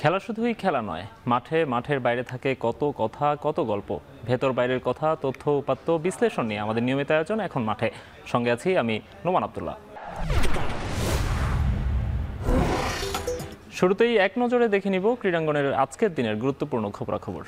খেলা শুধুই খেলা নয়, মাঠের বাইরে থাকে কত কথা, কত গল্প। ভেতর বাইরের কথা, তথ্য উপাত্ত বিশ্লেষণ নিয়ে আমাদের নিয়মিত আয়োজন এখন মাঠে। সঙ্গে আছি আমি নোমান আব্দুল্লাহ। শুরুতেই এক নজরে দেখে নিব ক্রীড়াঙ্গনের আজকের দিনের গুরুত্বপূর্ণ খবরাখবর।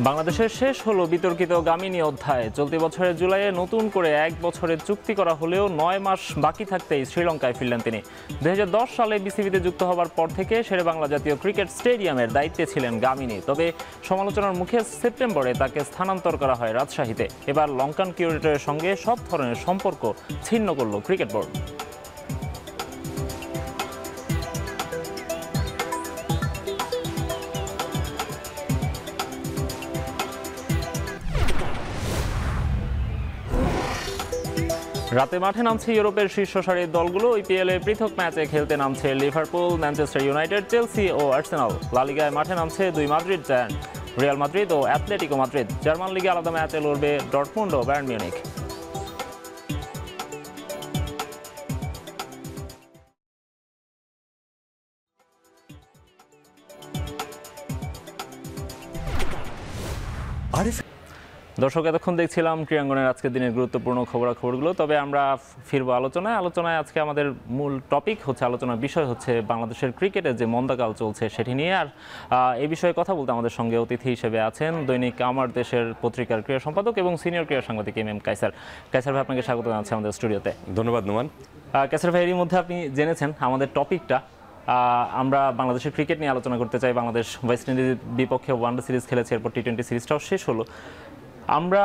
বাংলাদেশের শেষ হলো বিতর্কিত গামিনী অধ্যায়। চলতি বছরের জুলাইয়ে নতুন করে 1 বছরের চুক্তি করা হলেও 9 মাস বাকি থাকতেই শ্রীলঙ্কায় ফিরলেন তিনি। 2010 সালে বিসিবিতে যুক্ত হওয়ার পর থেকে শেরেবাংলা জাতীয় ক্রিকেট স্টেডিয়ামের দায়িত্বে ছিলেন গামিনী। তবে সমালোচনার মুখে সেপ্টেম্বরে তাকে স্থানান্তর করা হয় রাজশাহীতে। এবার লঙ্কান কিউরেটরের সঙ্গে সব ধরনের সম্পর্ক ছিন্ন করল ক্রিকেট বোর্ড। রাতে মাঠে নামছে ইউরোপের শীর্ষ সারির দলগুলো। ইপিএল-এর পৃথক ম্যাচে খেলতে নামছে লিভারপুল, ম্যানচেস্টার ইউনাইটেড, চেলসি ও আর্সেনাল। লা লিগায় মাঠে নামছে 2 মাদ্রিদ জায়ান্ট, রিয়াল মাদ্রিদ ও অ্যাথলেটিকো মাদ্রিদ। জার্মান লিগে আলাদা ম্যাচে লড়বে ডর্টমুন্ড ও বায়ার্ন মিউনিখ। দর্শক, এতক্ষণ দেখছিলাম ক্রীড়াঙ্গনের আজকের দিনের গুরুত্বপূর্ণ খবরাখবরগুলো। তবে আমরা ফিরবো আলোচনায়। আজকে আমাদের মূল টপিক হচ্ছে, আলোচনার বিষয় হচ্ছে বাংলাদেশের ক্রিকেটে যে মন্দাকাল চলছে সেটি নিয়ে। আর এই বিষয়ে কথা বলতে আমাদের সঙ্গে অতিথি হিসেবে আছেন দৈনিক আমার দেশের পত্রিকার ক্রীড়া সম্পাদক এবং সিনিয়র ক্রীড়া সাংবাদিক এম কায়সার। কায়সার ভাই, আপনাকে স্বাগত জানাচ্ছি আমাদের স্টুডিওতে। ধন্যবাদ নোমান। কায়সার ভাই, এরই মধ্যে আপনি জেনেছেন আমাদের টপিকটা। আমরা বাংলাদেশের ক্রিকেট নিয়ে আলোচনা করতে চাই। বাংলাদেশ ওয়েস্ট ইন্ডিজের বিপক্ষে ওয়ানডে সিরিজ খেলেছে, এরপর টি-20 সিরিজটাও শেষ হলো। আমরা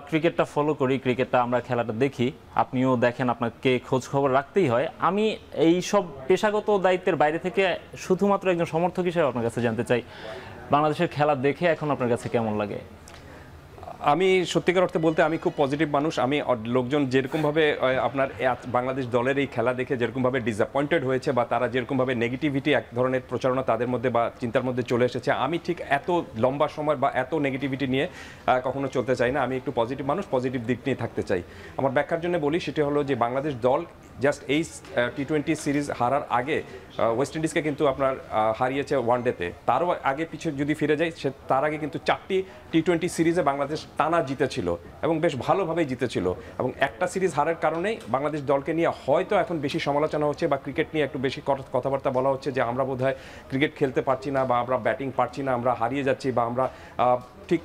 ক্রিকেটটা ফলো করি, ক্রিকেটটা আমরা খেলাটা দেখি, আপনিও দেখেন, আপনাকে খোঁজ খবর রাখতেই হয়। আমি এই সব পেশাগত দায়িত্বের বাইরে থেকে শুধুমাত্র একজন সমর্থক হিসেবে আপনার কাছে জানতে চাই, বাংলাদেশের খেলা দেখে এখন আপনার কাছে কেমন লাগে? আমি সত্যিকার অর্থে বলতে আমি খুব পজিটিভ মানুষ। আমি লোকজন যেরকমভাবে আপনার বাংলাদেশ দলের এই খেলা দেখে যেরকমভাবে ডিসঅ্যাপয়েন্টেড হয়েছে বা তারা যেরকমভাবে নেগেটিভিটি এক ধরনের প্রচারণা তাদের মধ্যে বা চিন্তার মধ্যে চলে এসেছে, আমি ঠিক এত লম্বা সময় বা এত নেগেটিভিটি নিয়ে কখনো চলতে চাই না। আমি একটু পজিটিভ মানুষ, পজিটিভ দিক নিয়ে থাকতে চাই। আমার ব্যাখ্যার জন্য বলি, সেটি হলো যে বাংলাদেশ দল জাস্ট এই টি-20 সিরিজ হারার আগে ওয়েস্ট ইন্ডিজকে কিন্তু আপনার হারিয়েছে ওয়ানডেতে। তারও আগে পিছিয়ে যদি ফিরে যায়, তার আগে কিন্তু 4টি টি-20 সিরিজে বাংলাদেশ টানা জিতেছিল এবং বেশ ভালোভাবেই জিতেছিল। এবং একটা সিরিজ হারার কারণেই বাংলাদেশ দলকে নিয়ে হয়তো এখন বেশি সমালোচনা হচ্ছে বা ক্রিকেট নিয়ে একটু বেশি কথাবার্তা বলা হচ্ছে যে আমরা বোধহয় ক্রিকেট খেলতে পারছি না বা আমরা ব্যাটিং পারছি না, আমরা হারিয়ে যাচ্ছি বা আমরা ঠিক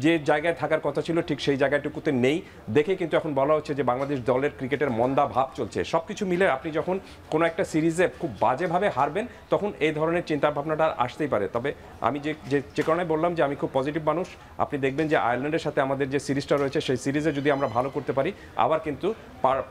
যে জায়গায় থাকার কথা ছিল ঠিক সেই জায়গাটুকুতে নেই দেখে কিন্তু এখন বলা হচ্ছে যে বাংলাদেশ দলের ক্রিকেটের মন্দা ভাব চলছে। সব কিছু মিলে আপনি যখন কোনো একটা সিরিজে খুব বাজেভাবে হারবেন তখন এই ধরনের চিন্তা ভাবনাটা আসতেই পারে। তবে আমি যে কারণে বললাম যে আমি খুব পজিটিভ মানুষ, আপনি দেখবেন যে আয়ারল্যান্ডের সাথে আমাদের যে সিরিজটা রয়েছে সেই সিরিজে যদি আমরা ভালো করতে পারি আবার কিন্তু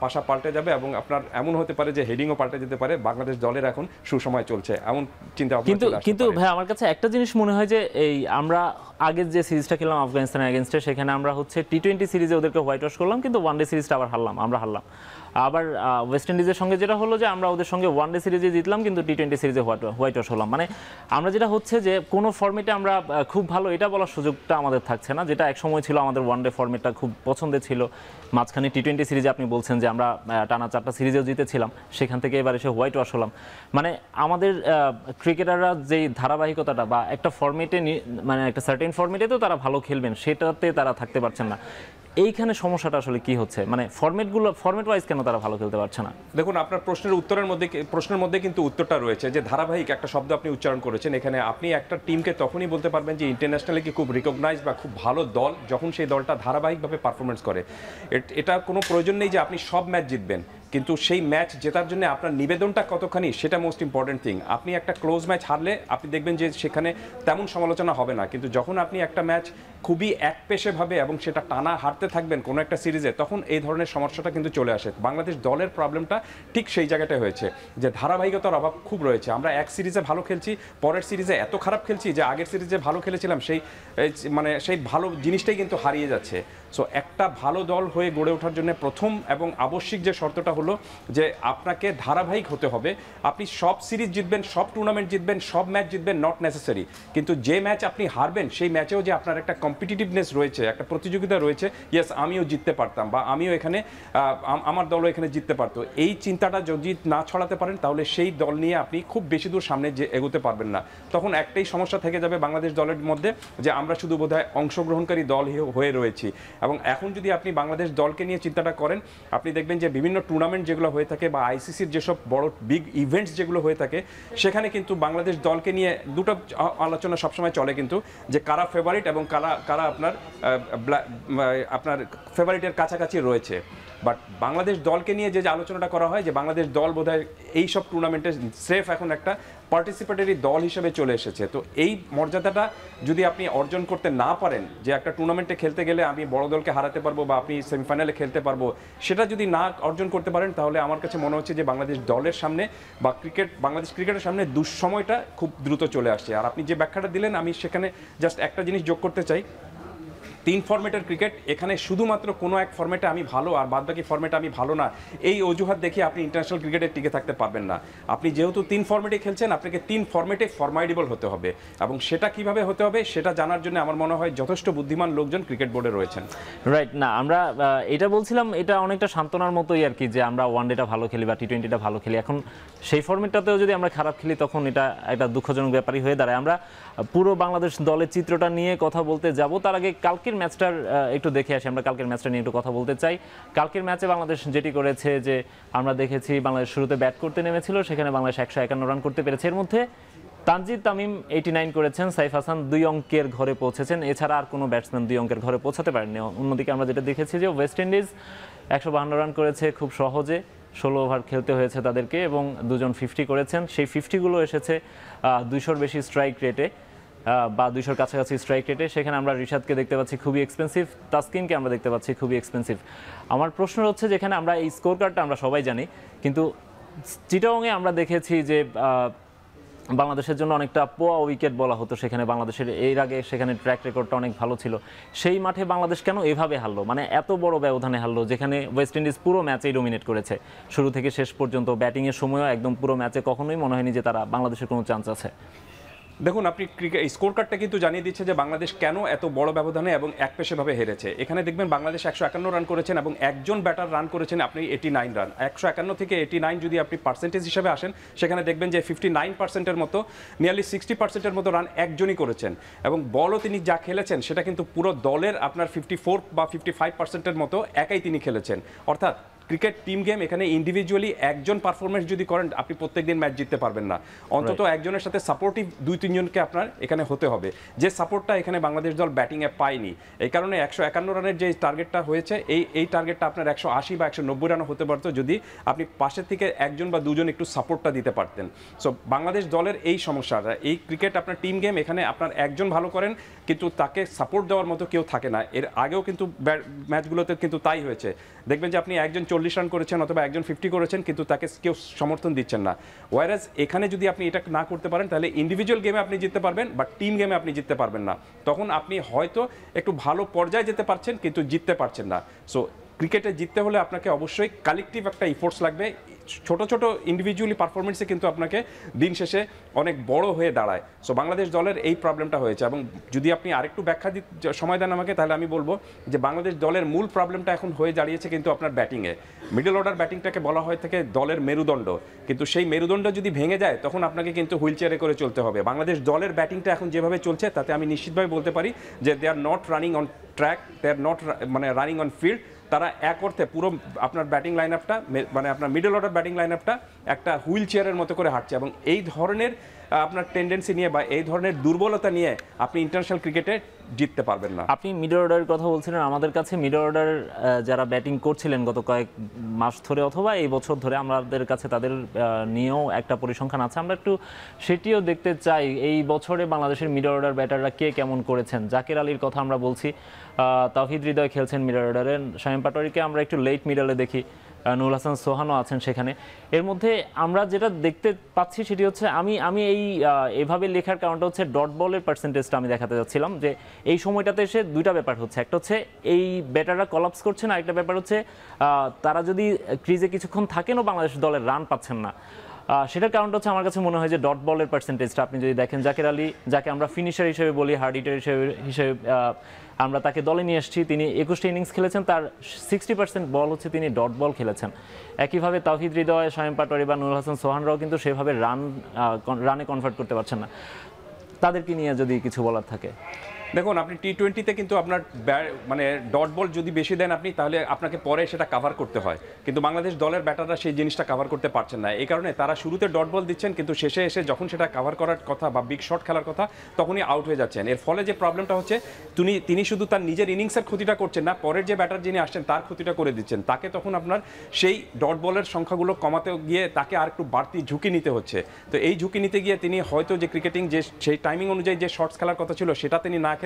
পাশা পাল্টে যাবে এবং আপনার এমন হতে পারে যে হেডিংও পাল্টে যেতে পারে। বাংলাদেশ দলের এখন সুসময় চলছে এমন চিন্তা ভাবনা। কিন্তু ভাই, আমার কাছে একটা জিনিস মনে হয় যে এই আমরা আগের যে সিরিজটা খেললাম আফগানিস্তানের এগেনস্টে, সেখানে আমরা হচ্ছে টি-20 সিরিজে ওদেরকে হোয়াইট ওয়াশ করলাম, কিন্তু ওয়ানডে সিরিজটা আবার আমরা হারলাম। আবার ওয়েস্ট ইন্ডিজের সঙ্গে যেটা হলো যে আমরা ওদের সঙ্গে ওয়ানডে সিরিজে জিতলাম কিন্তু টি-20 সিরিজে হোয়াইট ওয়াশ হলাম। মানে আমরা যেটা হচ্ছে যে কোনো ফর্মেটে আমরা খুব ভালো এটা বলার সুযোগটা আমাদের থাকছে না, যেটা এক সময় ছিল আমাদের ওয়ানডে ফর্মেটটা খুব পছন্দের ছিল। মাঝখানে টি-20 সিরিজে আপনি বলছেন যে আমরা টানা 4টা সিরিজেও জিতেছিলাম, সেখান থেকে এবার এসে হোয়াইট ওয়াশ হলাম। মানে আমাদের ক্রিকেটাররা যেই ধারাবাহিকতাটা বা একটা ফর্মেটে, মানে একটা সার্টেন ফর্মেটে তো তারা ভালো খেলবেন, সেটাতে তারা থাকতে পারছেন না। এইখানে সমস্যাটা আসলে কি হচ্ছে? মানে ফরম্যাট ওয়াইজ কেন তারা ভালো খেলতে পারছে না? দেখুন, আপনার প্রশ্নের মধ্যে কিন্তু উত্তরটা রয়েছে যে ধারাবাহিক একটা শব্দ আপনি উচ্চারণ করেছেন। এখানে আপনি একটা টিমকে তখনই বলতে পারবেন যে ইন্টারন্যাশনালি কি খুব রিকগনাইজ বা খুব ভালো দল যখন সেই দলটা ধারাবাহিকভাবে পারফরমেন্স করে। এটা কোনো প্রয়োজন নেই যে আপনি সব ম্যাচ জিতবেন, কিন্তু সেই ম্যাচ জেতার জন্য আপনার নিবেদনটা কতখানি সেটা মোস্ট ইম্পর্টেন্ট থিং। আপনি একটা ক্লোজ ম্যাচ হারলে আপনি দেখবেন যে সেখানে তেমন সমালোচনা হবে না, কিন্তু যখন আপনি একটা ম্যাচ খুবই একপেশেভাবে এবং সেটা টানা হারতে থাকবেন কোনো একটা সিরিজে, তখন এই ধরনের সমস্যাটা কিন্তু চলে আসে। বাংলাদেশ দলের প্রবলেমটা ঠিক সেই জায়গাটায় হয়েছে যে ধারাবাহিকতার অভাব খুব রয়েছে। আমরা এক সিরিজে ভালো খেলছি, পরের সিরিজে এত খারাপ খেলছি যে আগের সিরিজে ভালো খেলেছিলাম সেই ভালো জিনিসটাই কিন্তু হারিয়ে যাচ্ছে। সো একটা ভালো দল হয়ে গড়ে ওঠার জন্য প্রথম এবং আবশ্যিক যে শর্তটা হলো হলো যে আপনাকে ধারাবাহিক হতে হবে। আপনি সব সিরিজ জিতবেন, সব টুর্নামেন্ট জিতবেন, সব ম্যাচ জিতবেন, নট নেসেসারি, কিন্তু যে ম্যাচ আপনি হারবেন সেই ম্যাচেও যে আপনার একটা কম্পিটিটিভনেস রয়েছে, একটা প্রতিযোগিতা রয়েছে, ইয়েস আমিও জিততে পারতাম বা আমিও এখানে আমার দলও এখানে জিততে পারতো, এই চিন্তাটা যদি না ছড়াতে পারেন তাহলে সেই দল নিয়ে আপনি খুব বেশি দূর সামনে যে এগোতে পারবেন না। তখন একটাই সমস্যা থেকে যাবে বাংলাদেশ দলের মধ্যে যে আমরা শুধু বোধহয় অংশগ্রহণকারী দল হয়ে রয়েছি। এবং এখন যদি আপনি বাংলাদেশ দলকে নিয়ে চিন্তাটা করেন, আপনি দেখবেন যে বিভিন্ন টুর্নামেন্ট যেগুলো হয়ে থাকে বা আইসিসির যেসব বড় বিগ ইভেন্টস যেগুলো হয়ে থাকে, সেখানে কিন্তু বাংলাদেশ দলকে নিয়ে দুটো আলোচনা সবসময় চলে কিন্তু, যে কারা ফেভারিট এবং কারা আপনার ফেভারিটের কাছাকাছি রয়েছে। বাট বাংলাদেশ দলকে নিয়ে যে আলোচনাটা করা হয় যে বাংলাদেশ দল বোধহয় এই সব টুর্নামেন্টে স্রেফ এখন একটা পার্টিসিপেটরি দল হিসেবে চলে এসেছে। তো এই মর্যাদাটা যদি আপনি অর্জন করতে না পারেন, যে একটা টুর্নামেন্টে খেলতে গেলে আমি বড় দলকে হারাতে পারবো বা আপনি সেমিফাইনালে খেলতে পারবো, সেটা যদি না অর্জন করতে পারেন, তাহলে আমার কাছে মনে হচ্ছে যে বাংলাদেশ দলের সামনে বা বাংলাদেশ ক্রিকেটের সামনে দুঃসময়টা খুব দ্রুত চলে আসছে। আর আপনি যে ব্যাখ্যাটা দিলেন, আমি সেখানে জাস্ট একটা জিনিস যোগ করতে চাই, 3 ফরম্যাটের ক্রিকেট, এখানে শুধুমাত্র কোনো এক ফরম্যাটে আমি ভালো আর বাদবাকি ফরম্যাটে আমি ভালো না, এই অজুহাত দেখে আপনি ইন্টারন্যাশনাল ক্রিকেটে টিকে থাকতে পারবেন না। আপনি যেহেতু 3 ফরম্যাটে খেলছেন, আপনাকে 3 ফরম্যাটে ফরমাইডেবল হতে হবে, এবং সেটা কিভাবে হতে হবে সেটা জানার জন্য আমার মনে হয় যথেষ্ট বুদ্ধিমান লোকজন ক্রিকেট বোর্ডে রয়েছেন। রাইট, না আমরা এটা বলছিলাম, এটা অনেকটা সান্ত্বনার মতোই আর কি, যে আমরা ওয়ানডেটা ভালো খেলি বা টি20টা ভালো খেলি, এখন সেই ফরম্যাটটাতেও যদি আমরা খারাপ খেলি তখন এটা একটা দুঃখজনক ব্যাপারই হয়ে দাঁড়ায়। আমরা পুরো বাংলাদেশ দলের চিত্রটা নিয়ে কথা বলতে যাব, তার আগে কালকের ম্যাচটার একটু দেখে আসি। আমরা কালকের ম্যাচটা নিয়ে একটু কথা বলতে চাই। কালকের ম্যাচে বাংলাদেশ যেটি করেছে, যে আমরা দেখেছি বাংলাদেশ শুরুতে ব্যাট করতে নেমেছিল, সেখানে বাংলাদেশ 151 রান করতে পেরেছে। এর মধ্যে তানজিদ তামিম 89 করেছেন, সাইফ হাসান 2 অঙ্কের ঘরে পৌঁছেছেন, এছাড়া আর কোনো ব্যাটসম্যান 2 অঙ্কের ঘরে পৌঁছাতে পারেননি। অন্যদিকে আমরা যেটা দেখেছি যে ওয়েস্ট ইন্ডিজ 152 রান করেছে খুব সহজে, 16 ওভার খেলতে হয়েছে তাদেরকে, এবং 2 জন 50 করেছেন। সেই 50গুলো এসেছে 200-র বেশি স্ট্রাইক রেটে বা 200-র কাছাকাছি স্ট্রাইক রেটে। সেখানে আমরা রিশাদকে দেখতে পাচ্ছি খুবই এক্সপেন্সিভ, তাসকিনকে আমরা দেখতে পাচ্ছি খুবই এক্সপেন্সিভ। আমার প্রশ্ন হচ্ছে, যেখানে আমরা এই স্কোর কার্ডটা আমরা সবাই জানি, কিন্তু চিটাগংয়ে আমরা দেখেছি যে বাংলাদেশের জন্য অনেকটা পোয়া উইকেট বলা হতো, সেখানে বাংলাদেশের এর আগে সেখানে ট্র্যাক রেকর্ডটা অনেক ভালো ছিল। সেই মাঠে বাংলাদেশ কেন এভাবে হারলো, মানে এত বড় ব্যবধানে হারলো, যেখানে ওয়েস্ট ইন্ডিজ পুরো ম্যাচেই ডমিনেট করেছে শুরু থেকে শেষ পর্যন্ত, ব্যাটিংয়ের সময়ও একদম পুরো ম্যাচে কখনোই মনে হয়নি যে তারা বাংলাদেশের কোনো চান্স আছে। দেখুন, আপনি স্কোর কার্ডটা কিন্তু জানিয়ে দিচ্ছে যে বাংলাদেশ কেন এত বড় ব্যবধানে এবং একপেশেভাবে হেরেছে। এখানে দেখবেন বাংলাদেশ 151 রান করেছেন এবং একজন ব্যাটার রান করেছেন আপনি 89 রান। 151 থেকে 89 যদি আপনি পার্সেন্টেজ হিসেবে আসেন, সেখানে দেখবেন যে 59%-এর মতো, নিয়ারলি 60%-এর মতো রান একজনই করেছেন, এবং বলও তিনি যা খেলেছেন সেটা কিন্তু পুরো দলের আপনার 54 বা 55%-এর মতো একাই তিনি খেলেছেন। অর্থাৎ ক্রিকেট টিম গেম, এখানে ইন্ডিভিজুয়ালি একজন পারফরমেন্স যদি করেন, আপনি প্রত্যেকদিন ম্যাচ জিততে পারবেন না, অন্তত একজনের সাথে সাপোর্টিভ 2-3 জনকে আপনার এখানে হতে হবে, যে সাপোর্টটা এখানে বাংলাদেশ দল ব্যাটিংয়ে পায়নি। এই কারণে 151 রানের যে টার্গেটটা হয়েছে, এই টার্গেটটা আপনার 180 বা 190 রানও হতে পারতো যদি আপনি পাশের থেকে একজন বা দুজন একটু সাপোর্টটা দিতে পারতেন। সো বাংলাদেশ দলের এই সমস্যাটা, এই ক্রিকেট আপনার টিম গেম, এখানে আপনার একজন ভালো করেন কিন্তু তাকে সাপোর্ট দেওয়ার মতো কেউ থাকে না। এর আগেও কিন্তু ম্যাচগুলোতে কিন্তু তাই হয়েছে, দেখবেন যে আপনি একজন 40 রান করেছেন অথবা একজন 50 করেছেন, কিন্তু তাকে কেউ সমর্থন দিচ্ছেন না। ওয়ারাজ এখানে যদি আপনি এটা না করতে পারেন, তাহলে ইন্ডিভিজুয়াল গেমে আপনি জিততে পারবেন, বাট টিম গেমে আপনি জিততে পারবেন না। তখন আপনি হয়তো একটু ভালো পর্যায়ে যেতে পারছেন কিন্তু জিততে পারছেন না। সো ক্রিকেটে জিততে হলে আপনাকে অবশ্যই কালেকটিভ একটা ইফোর্টস লাগবে। ছোট ছোট ইন্ডিভিজুয়ালি পারফরমেন্সে কিন্তু আপনাকে দিন শেষে অনেক বড় হয়ে দাঁড়ায়। সো বাংলাদেশ দলের এই প্রবলেমটা হয়েছে, এবং যদি আপনি আরেকটু ব্যাখ্যা সময় দেন আমাকে, তাহলে আমি বলবো যে বাংলাদেশ দলের মূল প্রবলেমটা এখন হয়ে দাঁড়িয়েছে কিন্তু আপনার ব্যাটিংয়ে। মিডল অর্ডার ব্যাটিংটাকে বলা হয় থেকে দলের মেরুদণ্ড, কিন্তু সেই মেরুদণ্ড যদি ভেঙে যায় তখন আপনাকে কিন্তু হুইল চেয়ারে করে চলতে হবে। বাংলাদেশ দলের ব্যাটিংটা এখন যেভাবে চলছে, তাতে আমি নিশ্চিতভাবে বলতে পারি যে they are not running on track, they are not running on field. তারা এক অর্থে পুরো আপনার ব্যাটিং লাইন আপটা, মানে আপনার মিডল অর্ডার ব্যাটিং লাইন আপটা একটা হুইল চেয়ারের মতো করে হাঁটছে, এবং এই ধরনের আপনার টেন্ডেন্সি নিয়ে বা এই ধরনের দুর্বলতা নিয়ে আপনি ইন্টারন্যাশনাল ক্রিকেটে জিততে পারবেন না। আপনি মিডল অর্ডারের কথা বলছিলেন, আমাদের কাছে মিডল অর্ডার যারা ব্যাটিং করছিলেন গত কয়েক মাস ধরে অথবা এই বছর ধরে, আমাদের কাছে তাদের নিয়েও একটা পরিসংখ্যান আছে, আমরা একটু সেটিও দেখতে চাই। এই বছরে বাংলাদেশের মিডল অর্ডার ব্যাটাররা কে কেমন করেছেন। জাকের আলীর কথা আমরা বলছি, তাওহিদ হৃদয় খেলছেন মিডল অর্ডারে, শামীম পাটোয়ারিকে আমরা একটু লেট মিডলে দেখি, নুরুল হাসান সোহানও আছেন সেখানে। এর মধ্যে আমরা যেটা দেখতে পাচ্ছি সেটি হচ্ছে আমি এভাবে লেখার কারণটা হচ্ছে ডট বলের পার্সেন্টেজটা আমি দেখাতে যাচ্ছিলাম যে এই সময়টাতে এসে দুইটা ব্যাপার হচ্ছে, একটা হচ্ছে এই ব্যাটাররা কলাপস করছে না, আরেকটা ব্যাপার হচ্ছে তারা যদি ক্রিজে কিছুক্ষণ থাকেনও বাংলাদেশ দলের রান পাচ্ছেন না। সেটার কারণটা হচ্ছে আমার কাছে মনে হয় যে ডট বলের পার্সেন্টেজটা আপনি যদি দেখেন, জাকের আলী যাকে আমরা ফিনিশার হিসেবে বলি, হার্ড হিটার হিসেবে আমরা তাকে দলে নিয়ে এসেছি, তিনি 21টা ইনিংস খেলেছেন, তার 60% বল হচ্ছে তিনি ডট বল খেলেছেন। একইভাবে তাওহিদ হৃদয়, শামীম পাটোয়ারি বা নুরুল হাসান সোহানরাও কিন্তু সেভাবে রানে কনভার্ট করতে পারছেন না। তাদেরকে নিয়ে যদি কিছু বলার থাকে। দেখুন, আপনি টি-20তে কিন্তু আপনার মানে ডট বল যদি বেশি দেন আপনি, তাহলে আপনাকে পরে সেটা কাভার করতে হয়, কিন্তু বাংলাদেশ দলের ব্যাটাররা সেই জিনিসটা কাভার করতে পারছেন না। এই কারণে তারা শুরুতে ডট বল দিচ্ছেন, কিন্তু শেষে এসে যখন সেটা কাভার করার কথা বা বিগ শট খেলার কথা তখনই আউট হয়ে যাচ্ছেন। এর ফলে যে প্রবলেমটা হচ্ছে, তিনি শুধু তার নিজের ইনিংসের ক্ষতিটা করছেন না, পরের যে ব্যাটার যিনি আসছেন তার ক্ষতিটা করে দিচ্ছেন। তাকে তখন আপনার সেই ডট বলের সংখ্যাগুলো কমাতে গিয়ে তাকে আর একটু বাড়তি ঝুঁকি নিতে হচ্ছে। তো এই ঝুঁকি নিতে গিয়ে তিনি হয়তো যে ক্রিকেটিং যে সেই টাইমিং অনুযায়ী যে শর্টস খেলার কথা ছিল সেটা তিনি না খেলে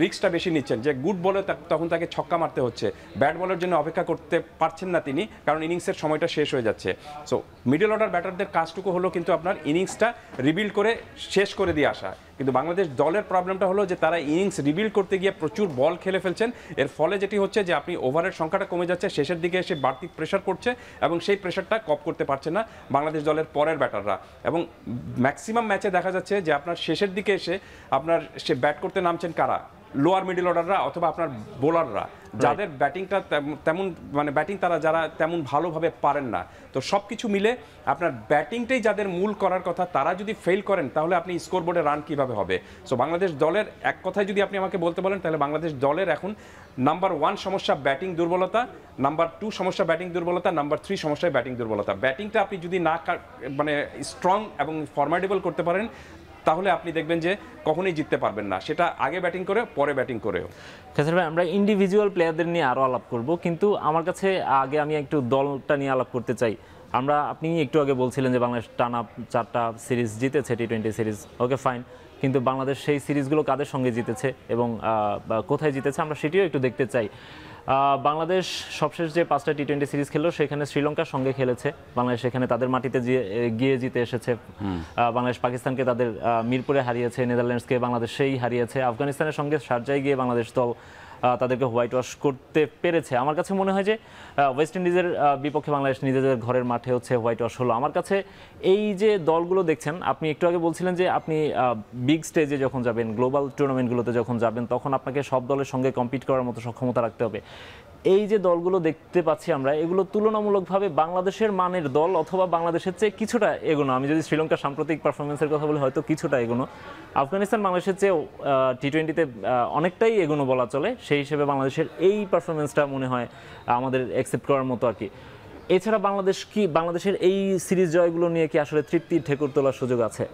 রিস্কটা বেশি নিচ্ছেন, যে গুড বলে তখন তাকে ছক্কা মারতে হচ্ছে, ব্যাট বলের জন্য অপেক্ষা করতে পারছেন না তিনি, কারণ ইনিংসের সময়টা শেষ হয়ে যাচ্ছে। সো মিডল অর্ডার ব্যাটারদের কাজটুকু হলো কিন্তু আপনার ইনিংসটা রিবিল্ড করে শেষ করে দিয়ে আসা, কিন্তু বাংলাদেশ দলের প্রবলেমটা হলো যে তারা ইনিংস রিবিল্ড করতে গিয়ে প্রচুর বল খেলে ফেলছেন। এর ফলে যেটি হচ্ছে যে আপনি ওভারের সংখ্যাটা কমে যাচ্ছে, শেষের দিকে এসে বাড়তি প্রেশার পড়ছে এবং সেই প্রেশারটা কপ করতে পারছে না বাংলাদেশ দলের পরের ব্যাটাররা। এবং ম্যাক্সিমাম ম্যাচে দেখা যাচ্ছে যে আপনার শেষের দিকে এসে আপনার সে ব্যাট করতে নামছেন কারা, লোয়ার মিডল অর্ডাররা অথবা আপনার বোলাররা, যাদের ব্যাটিংটা তেমন মানে ব্যাটিং তারা যারা তেমন ভালোভাবে পারেন না। তো সব কিছু মিলে আপনার ব্যাটিংটাই যাদের মূল করার কথা, তারা যদি ফেল করেন তাহলে আপনি স্কোর বোর্ডে রান কীভাবে হবে? সো বাংলাদেশ দলের এক কথায় যদি আপনি আমাকে বলতে বলেন, তাহলে বাংলাদেশ দলের এখন নাম্বার 1 সমস্যা ব্যাটিং দুর্বলতা, নাম্বার 2 সমস্যা ব্যাটিং দুর্বলতা, নাম্বার 3 সমস্যা ব্যাটিং দুর্বলতা। ব্যাটিংটা আপনি যদি না মানে স্ট্রং এবং ফরম্যাডেবল করতে পারেন, তাহলে আপনি দেখবেন যে কখনোই জিততে পারবেন না, সেটা আগে ব্যাটিং করে পরে ব্যাটিং করেও। কাসের ভাই, আমরা ইন্ডিভিজুয়াল প্লেয়ারদের নিয়ে আরও আলাপ করব, কিন্তু আমার কাছে আগে আমি একটু দলটা নিয়ে আলাপ করতে চাই। আপনি একটু আগে বলছিলেন যে বাংলাদেশ টানা 4টা সিরিজ জিতেছে, টি-20 সিরিজ, ওকে ফাইন, কিন্তু বাংলাদেশ সেই সিরিজগুলো কাদের সঙ্গে জিতেছে এবং কোথায় জিতেছে আমরা সেটিও একটু দেখতে চাই। বাংলাদেশ সবশেষ যে 5টা টি-20 সিরিজ খেললো সেখানে শ্রীলঙ্কার সঙ্গে খেলেছে, বাংলাদেশ সেখানে তাদের মাটিতে গিয়ে জিতে এসেছে। বাংলাদেশ পাকিস্তানকে তাদের মিরপুরে হারিয়েছে, নেদারল্যান্ডসকে বাংলাদেশ সেই হারিয়েছে, আফগানিস্তানের সঙ্গে শারজায় গিয়ে বাংলাদেশ দল তাদেরকে হোয়াইট ওয়াশ করতে পেরেছে। আমার কাছে মনে হয় যে ওয়েস্ট ইন্ডিজের বিপক্ষে বাংলাদেশ নিজেদের ঘরের মাঠে হচ্ছে হোয়াইট ওয়াশ হলো। আমার কাছে এই যে দলগুলো দেখছেন, আপনি একটু আগে বলছিলেন যে আপনি বিগ স্টেজে যখন যাবেন, গ্লোবাল টুর্নামেন্টগুলোতে যখন যাবেন, তখন আপনাকে সব দলের সঙ্গে কম্পিট করার মতো সক্ষমতা রাখতে হবে। এই যে দলগুলো দেখতে পাচ্ছি আমরা, এগুলো তুলনামূলকভাবে বাংলাদেশের মানের দল অথবা বাংলাদেশের চেয়ে কিছুটা এগোনো। আমি যদি শ্রীলঙ্কার সাম্প্রতিক পারফরমেন্সের কথা বলি, হয়তো কিছুটা এগোনো। আফগানিস্তান বাংলাদেশের চেয়ে টি-20তে অনেকটাই এগোনো বলা চলে। সেই হিসেবে বাংলাদেশের এই পারফরমেন্সটা মনে হয় আমাদের অ্যাকসেপ্ট করার মতো আর কি। এছাড়া বাংলাদেশের এই সিরিজ জয়গুলো নিয়ে কি আসলে তৃপ্তির ঠেকুর তোলার সুযোগ আছে?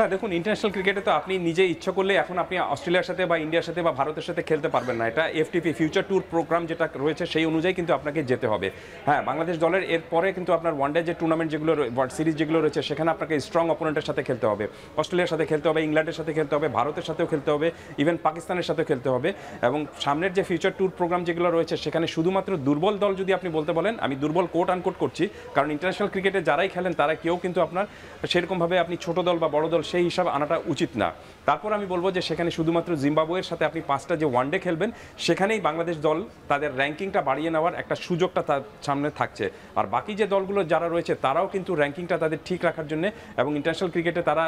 না, দেখুন, ইন্টারন্যাশনাল ক্রিকেটে তো আপনি নিজে ইচ্ছা করলে এখন আপনি অস্ট্রেলিয়ার সাথে বা ইন্ডিয়ার সাথে বা ভারতের সাথে খেলতে পারবেন না। এটা এফটিপি ফিউচার ট্যুর প্রোগ্রাম যেটা রয়েছে সেই অনুযায়ী কিন্তু আপনাকে যেতে হবে। হ্যাঁ, বাংলাদেশ দলের এরপরে কিন্তু আপনার ওয়ানডে যে টুর্নামেন্ট যেগুলো ওয়ার্ল্ড সিরিজ যেগুলো রয়েছে সেখানে আপনাকে স্ট্রং অপোনেন্টের সাথে খেলতে হবে। অস্ট্রেলিয়ার সাথে খেলতে হবে, ইংল্যান্ডের সাথে খেলতে হবে, ভারতের সাথেও খেলতে হবে, ইভেন পাকিস্তানের সাথেও খেলতে হবে। এবং সামনের যে ফিউচার ট্যুর প্রোগ্রাম যেগুলো রয়েছে সেখানে শুধুমাত্র দুর্বল দল যদি আপনি বলতে বলেন, আমি দুর্বল কোট আনকোট করছি, কারণ ইন্টারন্যাশনাল ক্রিকেটে যারাই খেলেন তারা কেউ কিন্তু আপনার সেরকমভাবে আপনি ছোট দল বা বড় দল সেই হিসাব আনাটা উচিত না। তারপর আমি বলবো যে সেখানে শুধুমাত্র জিম্বাবুয়ের সাথে আপনি 5টা যে ওয়ানডে খেলবেন, সেখানেই বাংলাদেশ দল তাদের র্যাঙ্কিংটা বাড়িয়ে নেওয়ার একটা সুযোগটা তার সামনে থাকছে। আর বাকি যে দলগুলো যারা রয়েছে তারাও কিন্তু র্যাঙ্কিংটা তাদের ঠিক রাখার জন্য এবং ইন্টারন্যাশনাল ক্রিকেটে তারা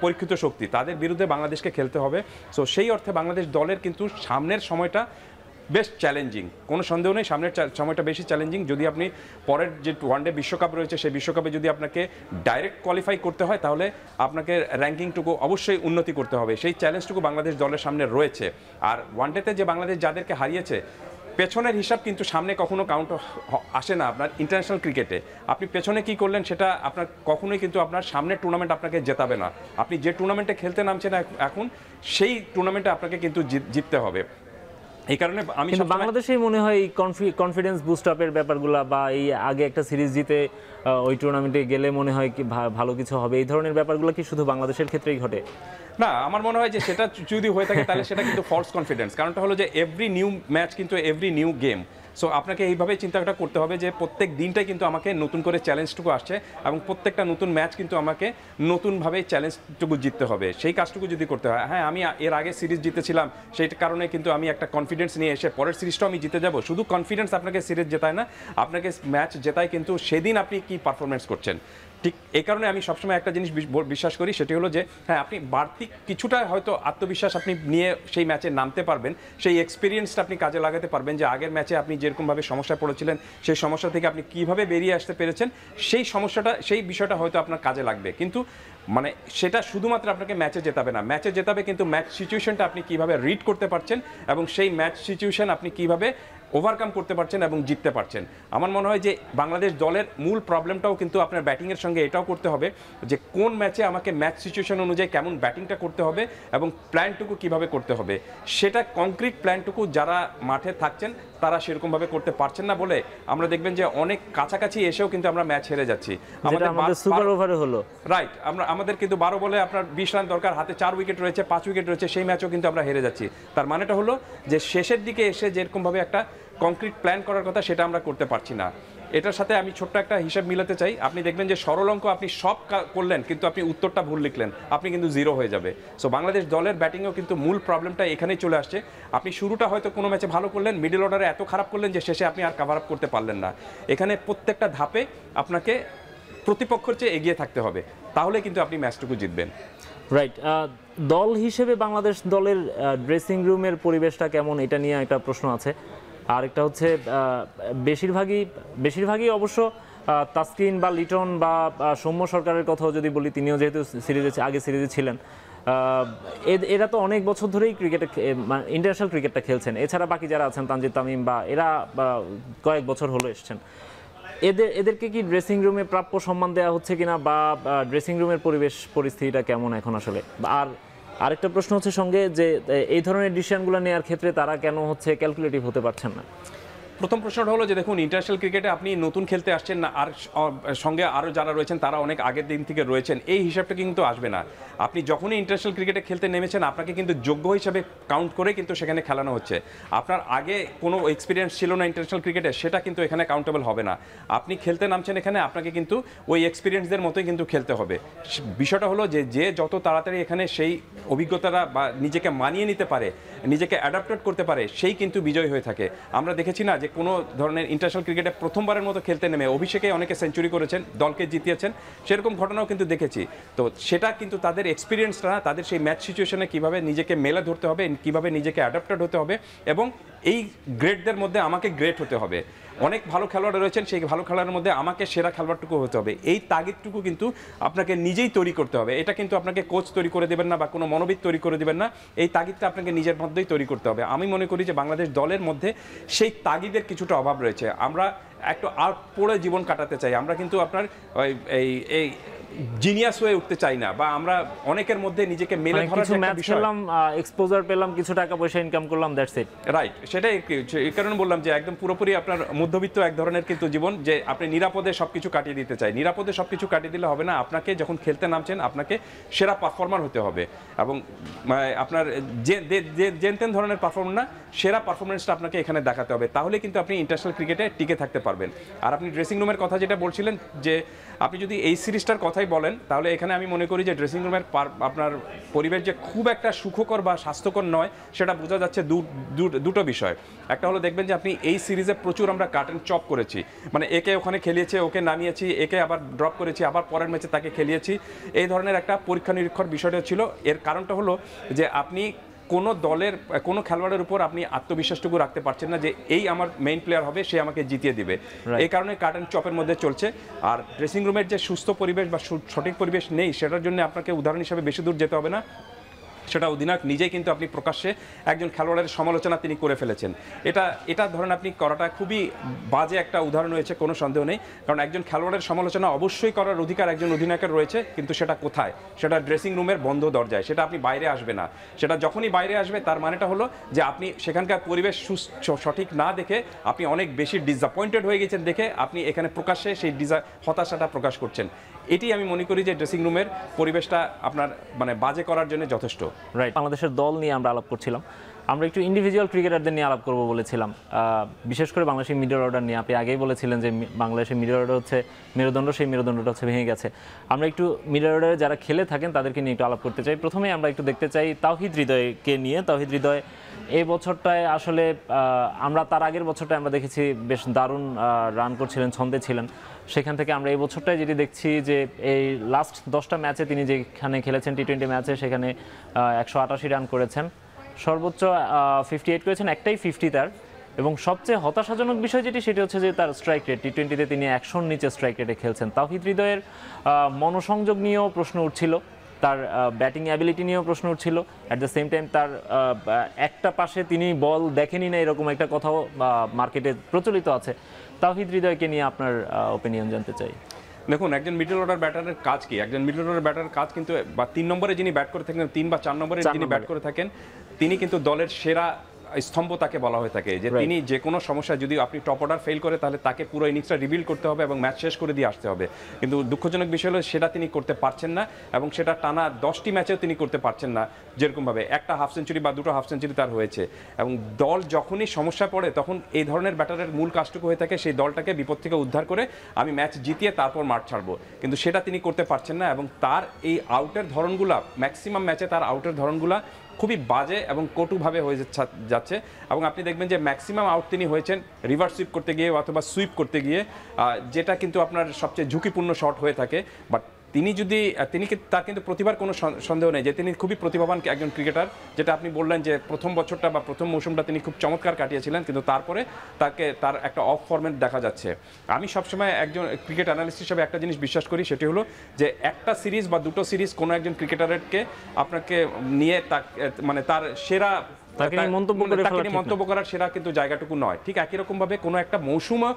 পরীক্ষিত শক্তি, তাদের বিরুদ্ধে বাংলাদেশকে খেলতে হবে। সো সেই অর্থে বাংলাদেশ দলের কিন্তু সামনের সময়টা বেশ চ্যালেঞ্জিং, কোনো সন্দেহ নেই, সামনের সময়টা বেশি চ্যালেঞ্জিং। যদি আপনি পরের যে ওয়ানডে বিশ্বকাপ রয়েছে সেই বিশ্বকাপে যদি আপনাকে ডাইরেক্ট কোয়ালিফাই করতে হয়, তাহলে আপনাকে র্যাঙ্কিংটুকু অবশ্যই উন্নতি করতে হবে। সেই চ্যালেঞ্জটুকু বাংলাদেশ দলের সামনে রয়েছে। আর ওয়ানডেতে যে বাংলাদেশ যাদেরকে হারিয়েছে, পেছনের হিসাব কিন্তু সামনে কখনো কাউন্ট আসে না। আপনার ইন্টারন্যাশনাল ক্রিকেটে আপনি পেছনে কি করলেন সেটা আপনার কখনোই কিন্তু আপনার সামনের টুর্নামেন্ট আপনাকে জেতাবে না। আপনি যে টুর্নামেন্টে খেলতে নামছেন এখন, সেই টুর্নামেন্টে আপনাকে কিন্তু জিততে হবে। এই কারণে আমি বাংলাদেশেই মনে হয় কনফিডেন্স বুস্ট আপের ব্যাপারগুলো বা এই আগে একটা সিরিজ জিতে ওই টুর্নামেন্টে গেলে মনে হয় কি ভালো কিছু হবে, এই ধরনের ব্যাপারগুলো কি শুধু বাংলাদেশের ক্ষেত্রেই ঘটে? না, আমার মনে হয় যে সেটা যদি হয়ে থাকে তাহলে সেটা কিন্তু ফলস কনফিডেন্স। কারণটা হলো যে এভরি নিউ ম্যাচ কিন্তু এভরি নিউ গেম। সো আপনাকে এইভাবেই চিন্তাটা করতে হবে যে প্রত্যেক দিনটাই কিন্তু আমাকে নতুন করে চ্যালেঞ্জটুকু আসছে এবং প্রত্যেকটা নতুন ম্যাচ কিন্তু আমাকে নতুনভাবে চ্যালেঞ্জটুকু জিততে হবে। সেই কাজটুকু যদি করতে হয়, হ্যাঁ আমি এর আগে সিরিজ জিতেছিলাম সেই কারণে কিন্তু আমি একটা কনফিডেন্স নিয়ে এসে পরের সিরিজটাও আমি জিতে যাব, শুধু কনফিডেন্স আপনাকে সিরিজ জেতায় না, আপনাকে ম্যাচ জেতায় কিন্তু সেদিন আপনি কি পারফরমেন্স করছেন। ঠিক এই কারণে আমি সবসময় একটা জিনিস বিশ্বাস করি, সেটি হলো যে হ্যাঁ আপনি বাড়তি কিছুটা হয়তো আত্মবিশ্বাস আপনি নিয়ে সেই ম্যাচে নামতে পারবেন, সেই এক্সপিরিয়েন্সটা আপনি কাজে লাগাতে পারবেন যে আগের ম্যাচে আপনি যেরকমভাবে সমস্যায় পড়েছিলেন সেই সমস্যা থেকে আপনি কীভাবে বেরিয়ে আসতে পেরেছেন, সেই বিষয়টা হয়তো আপনার কাজে লাগবে। কিন্তু মানে সেটা শুধুমাত্র আপনাকে ম্যাচে জেতাবে না, ম্যাচে জেতাবে কিন্তু ম্যাচ সিচুয়েশনটা আপনি কীভাবে রিড করতে পারছেন এবং সেই ম্যাচ সিচুয়েশন আপনি কীভাবে ওভারকাম করতে পারছেন এবং জিততে পারছেন। আমার মনে হয় যে বাংলাদেশ দলের মূল প্রবলেমটাও কিন্তু আপনার ব্যাটিংয়ের সঙ্গে এটাও করতে হবে যে কোন ম্যাচে আমাকে ম্যাচ সিচুয়েশন অনুযায়ী কেমন ব্যাটিংটা করতে হবে এবং প্ল্যানটুকু কিভাবে করতে হবে, সেটা কংক্রিট প্ল্যানটুকু যারা মাঠে থাকছেন তারা সেরকমভাবে করতে পারছেন না বলে আমরা দেখবেন যে অনেক কাছাকাছি এসেও কিন্তু আমরা ম্যাচ হেরে যাচ্ছি। আমাদের সুপার ওভারে হলো রাইট, আমাদের কিন্তু 12 বলে আপনার 20 রান দরকার, হাতে 4 উইকেট রয়েছে, 5 উইকেট রয়েছে, সেই ম্যাচও কিন্তু আমরা হেরে যাচ্ছি। তার মানেটা হলো যে শেষের দিকে এসে যেরকমভাবে একটা কংক্রিট প্ল্যান করার কথা সেটা আমরা করতে পারছি না। এটার সাথে আমি ছোট্ট একটা হিসাব মিলাতে চাই, আপনি দেখবেন যে সরল অঙ্ক আপনি সব করলেন কিন্তু আপনি উত্তরটা ভুল লিখলেন, আপনি কিন্তু জিরো হয়ে যাবে। সো বাংলাদেশ দলের ব্যাটিংয়েও কিন্তু মূল প্রবলেমটা এখানেই চলে আসছে। আপনি শুরুটা হয়তো কোনো ম্যাচে ভালো করলেন, মিডল অর্ডারে এত খারাপ করলেন যে শেষে আপনি আর কভার আপ করতে পারলেন না। এখানে প্রত্যেকটা ধাপে আপনাকে প্রতিপক্ষের চেয়ে এগিয়ে থাকতে হবে, তাহলে কিন্তু আপনি ম্যাচটুকু জিতবেন। রাইট। দল হিসেবে বাংলাদেশ দলের ড্রেসিং রুমের পরিবেশটা কেমন, এটা নিয়ে একটা প্রশ্ন আছে। আর একটা হচ্ছে বেশিরভাগই অবশ্য তাসকিন বা লিটন বা সৌম্য সরকারের কথাও যদি বলি, তিনিও যেহেতু আগে সিরিজে ছিলেন, এরা তো অনেক বছর ধরেই ইন্টারন্যাশনাল ক্রিকেটটা খেলছেন। এছাড়া বাকি যারা আছেন তানজিদ তামিম বা এরা কয়েক বছর হলো এসছেন। এদেরকে কি ড্রেসিং রুমে প্রাপ্য সম্মান দেওয়া হচ্ছে কিনা, বা ড্রেসিং রুমের পরিস্থিতিটা কেমন এখন আসলে? আর আরেকটা প্রশ্ন হচ্ছে সঙ্গে যে এই ধরনের ডিসিশনগুলো নেওয়ার ক্ষেত্রে তারা কেন হচ্ছে ক্যালকুলেটিভ হতে পারছেন না? প্রথম প্রশ্নটা হলো যে দেখুন, ইন্টারন্যাশনাল ক্রিকেটে আপনি নতুন খেলতে আসছেন না, আর সঙ্গে আরও যারা রয়েছেন তারা অনেক আগের দিন থেকে রয়েছেন, এই হিসাবটা কিন্তু আসবে না। আপনি যখনই ইন্টারন্যাশনাল ক্রিকেটে খেলতে নেমেছেন আপনাকে কিন্তু যোগ্য হিসাবে কাউন্ট করে কিন্তু সেখানে খেলানো হচ্ছে। আপনার আগে কোনো এক্সপিরিয়েন্স ছিল না ইন্টারন্যাশনাল ক্রিকেটে, সেটা কিন্তু এখানে কাউন্টেবল হবে না। আপনি খেলতে নামছেন এখানে, আপনাকে কিন্তু ওই এক্সপিরিয়েন্সদের মতোই কিন্তু খেলতে হবে। বিষয়টা হলো যে যত তাড়াতাড়ি এখানে সেই অভিজ্ঞতাটা বা নিজেকে মানিয়ে নিতে পারে, নিজেকে অ্যাডাপ্টেড করতে পারে, সেই কিন্তু বিজয় হয়ে থাকে। আমরা দেখেছি না যে কোনো ধরনের ইন্টারন্যাশনাল ক্রিকেটে প্রথমবারের মতো খেলতে নেমে অভিষেকে অনেকে সেঞ্চুরি করেছেন, দলকে জিতিয়েছেন, সেরকম ঘটনাও কিন্তু দেখেছি। তো সেটা কিন্তু তাদের এক্সপিরিয়েন্সটা না, তাদের সেই ম্যাচ সিচুয়েশনে কীভাবে নিজেকে মেলে ধরতে হবে, কীভাবে নিজেকে অ্যাডাপ্টেড হতে হবে, এবং এই গ্রেটদের মধ্যে আমাকে গ্রেট হতে হবে। অনেক ভালো খেলোয়াড় রয়েছেন, সেই ভালো খেলোয়াড়ের মধ্যে আমাকে সেরা খেলোয়াড়টুকু হতে হবে। এই তাগিদটুকু কিন্তু আপনাকে নিজেই তৈরি করতে হবে। এটা কিন্তু আপনাকে কোচ তৈরি করে দেবেন না বা কোনো মনোবিদ তৈরি করে দেবেন না, এই তাগিদটা আপনাকে নিজের মধ্যেই তৈরি করতে হবে। আমি মনে করি যে বাংলাদেশ দলের মধ্যে সেই তাগিদের কিছুটা অভাব রয়েছে। আমরা একটু আর পড়ে জীবন কাটাতে চাই, আমরা কিন্তু আপনার এই জিনিয়াস হয়ে উঠতে চাই না, বা আমরা অনেকের মধ্যে নিজেকে মেলে ধরার একটা বিষয়, এক্সপোজার পেলাম, কিছু টাকা পয়সা ইনকাম করলাম, দ্যাটস ইট। রাইট, সেটাই এই কারণে বললাম যে একদম পুরোপুরি আপনার মধ্যবিত্ত এক ধরনের কিন্তু জীবন, যে আপনি নিরাপদে সবকিছু কাটিয়ে দিতে চাই। নিরাপদে সবকিছু কাটিয়ে দিলে হবে না, আপনাকে যখন খেলতে নামছেন আপনাকে সেরা পারফর্মার হতে হবে, এবং আপনার যেন তেন ধরনের পারফর্মার না, সেরা পারফরমেন্সটা আপনাকে এখানে দেখাতে হবে, তাহলে কিন্তু আপনি ইন্টারন্যাশনাল ক্রিকেটে টিকে থাকতে পারবেন। আর আপনি ড্রেসিং রুমের কথা যেটা বলছিলেন, যে আপনি যদি এই সিরিজটার কথাই বলেন, তাহলে এখানে আমি মনে করি যে ড্রেসিং রুমের আপনার পরিবেশ যে খুব একটা সুখকর বা স্বাস্থ্যকর নয়, সেটা বোঝা যাচ্ছে দুটো বিষয়। একটা হলো দেখবেন যে আপনি এই সিরিজে প্রচুর আমরা কাট অ্যান্ড চপ করেছি, মানে একে ওখানে খেলিয়েছে, ওকে নামিয়েছি, একে আবার ড্রপ করেছি, আবার পরের ম্যাচে তাকে খেলিয়েছি, এই ধরনের একটা পরীক্ষা নিরীক্ষার বিষয়টা ছিল। এর কারণটা হলো যে আপনি কোনো দলের কোনো খেলোয়াড়ের উপর আপনি আত্মবিশ্বাসটুকু রাখতে পারছেন না যে এই আমার মেইন প্লেয়ার হবে, সে আমাকে জিতিয়ে দিবে। এই কারণে কাট অ্যান্ড চপের মধ্যে চলছে। আর ড্রেসিং রুমের যে সুস্থ পরিবেশ বা সঠিক পরিবেশ নেই, সেটার জন্য আপনাকে উদাহরণ হিসেবে বেশি দূর যেতে হবে না, সেটা অধিনায়ক নিজেই কিন্তু আপনি প্রকাশ্যে একজন খেলোয়াড়ের সমালোচনা তিনি করে ফেলেছেন। এটা ধরেন আপনি করাটা খুবই বাজে একটা উদাহরণ হয়েছে, কোনো সন্দেহ নেই। কারণ একজন খেলোয়াড়ের সমালোচনা অবশ্যই করার অধিকার একজন অধিনায়কের রয়েছে, কিন্তু সেটা কোথায়? সেটা ড্রেসিং রুমের বন্ধ দরজায়, সেটা আপনি বাইরে আসবে না। সেটা যখনই বাইরে আসবে তার মানেটা হলো যে আপনি সেখানকার পরিবেশ সঠিক না দেখে আপনি অনেক বেশি ডিসঅ্যাপয়েন্টেড হয়ে গেছেন, দেখে আপনি এখানে প্রকাশ্যে সেই হতাশাটা প্রকাশ করছেন। এটি আমি মনে করি যে ড্রেসিং রুমের পরিবেশটা আপনার মানে বাজে করার জন্য যথেষ্ট। রাইট, বাংলাদেশের দল নিয়ে আমরা আলাপ করছিলাম। আমরা একটু ইন্ডিভিজুয়াল ক্রিকেটারদের নিয়ে আলাপ করবো বলেছিলাম, বিশেষ করে বাংলাদেশের মিডল অর্ডার নিয়ে। আপনি আগেই বলেছিলেন যে বাংলাদেশের মিডল অর্ডার হচ্ছে মেরুদণ্ড, সেই মেরুদণ্ডটা হচ্ছে ভেঙে গেছে। আমরা একটু মিডল অর্ডারে যারা খেলে থাকেন তাদেরকে নিয়ে একটু আলাপ করতে চাই। প্রথমেই আমরা একটু দেখতে চাই তাওহিদ হৃদয়কে নিয়ে। তাওহিদ হৃদয় এই বছরটায় আসলে আমরা তার আগের বছরটায় আমরা দেখেছি বেশ দারুণ রান করছিলেন, ছন্দে ছিলেন। সেখান থেকে আমরা এই বছরটায় যেটি দেখছি যে এই লাস্ট 10টা ম্যাচে তিনি যেখানে খেলেছেন টি-20 ম্যাচে, সেখানে 188 রান করেছেন, সর্বোচ্চ 58 করেছেন, একটাই 50 তার। এবং সবচেয়ে হতাশাজনক বিষয় যেটি, সেটি হচ্ছে যে তার স্ট্রাইক রেট, টি-20তে তিনি 100-র নিচে স্ট্রাইক রেটে খেলছেন। তাওহিদ হৃদয়ের মনোসংযোগ নিয়েও প্রশ্ন উঠছিল, তার ব্যাটিং অ্যাবিলিটি নিয়েও প্রশ্ন উঠছিল। অ্যাট দ্য সেম টাইম তার একটা পাশে তিনি বল দেখেনি না, এরকম একটা কথাও মার্কেটে প্রচলিত আছে। তাওহিদ হৃদয়কে নিয়ে আপনার ওপিনিয়ন জানতে চাই। দেখুন, একজন মিডল অর্ডার ব্যাটারের কাজ কি? একজন মিডল অর্ডার ব্যাটারের কাজ কিন্তু বা 3 নম্বরে যিনি ব্যাট করে থাকেন, 3 বা 4 নম্বরে যিনি ব্যাট করে থাকেন, তিনি কিন্তু দলের সেরা স্তম্ভ তাকে বলা হয়ে থাকে। যে তিনি যে কোনো সমস্যা, যদি আপনি টপ অর্ডার ফেল করে, তাহলে তাকে পুরো ইনিংসটা রিবিল্ড করতে হবে এবং ম্যাচ শেষ করে দিয়ে আসতে হবে। কিন্তু দুঃখজনক বিষয় হলো সেটা তিনি করতে পারছেন না, এবং সেটা টানা 10টি ম্যাচেও তিনি করতে পারছেন না। যেরকমভাবে একটা হাফ সেঞ্চুরি বা 2টো হাফ সেঞ্চুরি তার হয়েছে, এবং দল যখনই সমস্যা পড়ে তখন এই ধরনের ব্যাটারের মূল কাজটুকু হয়ে থাকে সেই দলটাকে বিপদ থেকে উদ্ধার করে আমি ম্যাচ জিতিয়ে তারপর মাঠ ছাড়বো, কিন্তু সেটা তিনি করতে পারছেন না। এবং তার এই আউটের ধরনগুলা, ম্যাক্সিমাম ম্যাচে তার আউটের ধরনগুলা খুবই বাজে এবং কটুভাবে হয়ে যাচ্ছে। এবং আপনি দেখবেন যে ম্যাক্সিমাম আউট তিনি হয়েছেন রিভার্স সুইপ করতে গিয়ে অথবা সুইপ করতে গিয়ে, যেটা কিন্তু আপনার সবচেয়ে ঝুঁকিপূর্ণ শট হয়ে থাকে। বাট তার কিন্তু প্রতিভার কোনো সন্দেহ নেই যে তিনি খুবই প্রতিভাবান একজন ক্রিকেটার। যেটা আপনি বললেন যে প্রথম বছরটা বা প্রথম মৌসুমটা তিনি খুব চমৎকার কাটিয়েছিলেন, কিন্তু তারপরে তার একটা অফ ফর্মেট দেখা যাচ্ছে। আমি সবসময় একজন ক্রিকেট অ্যানালিস্ট হিসেবে একটা জিনিস বিশ্বাস করি, সেটি হলো যে একটা সিরিজ বা 2টো সিরিজ কোনো একজন ক্রিকেটারকে আপনাকে নিয়ে মানে তার সেরা তাকে নিয়ে মন্তব্য করার সেরা কিন্তু জায়গাটুকু নয়। ঠিক একই রকম ভাবে কোনো একটা মৌসুমও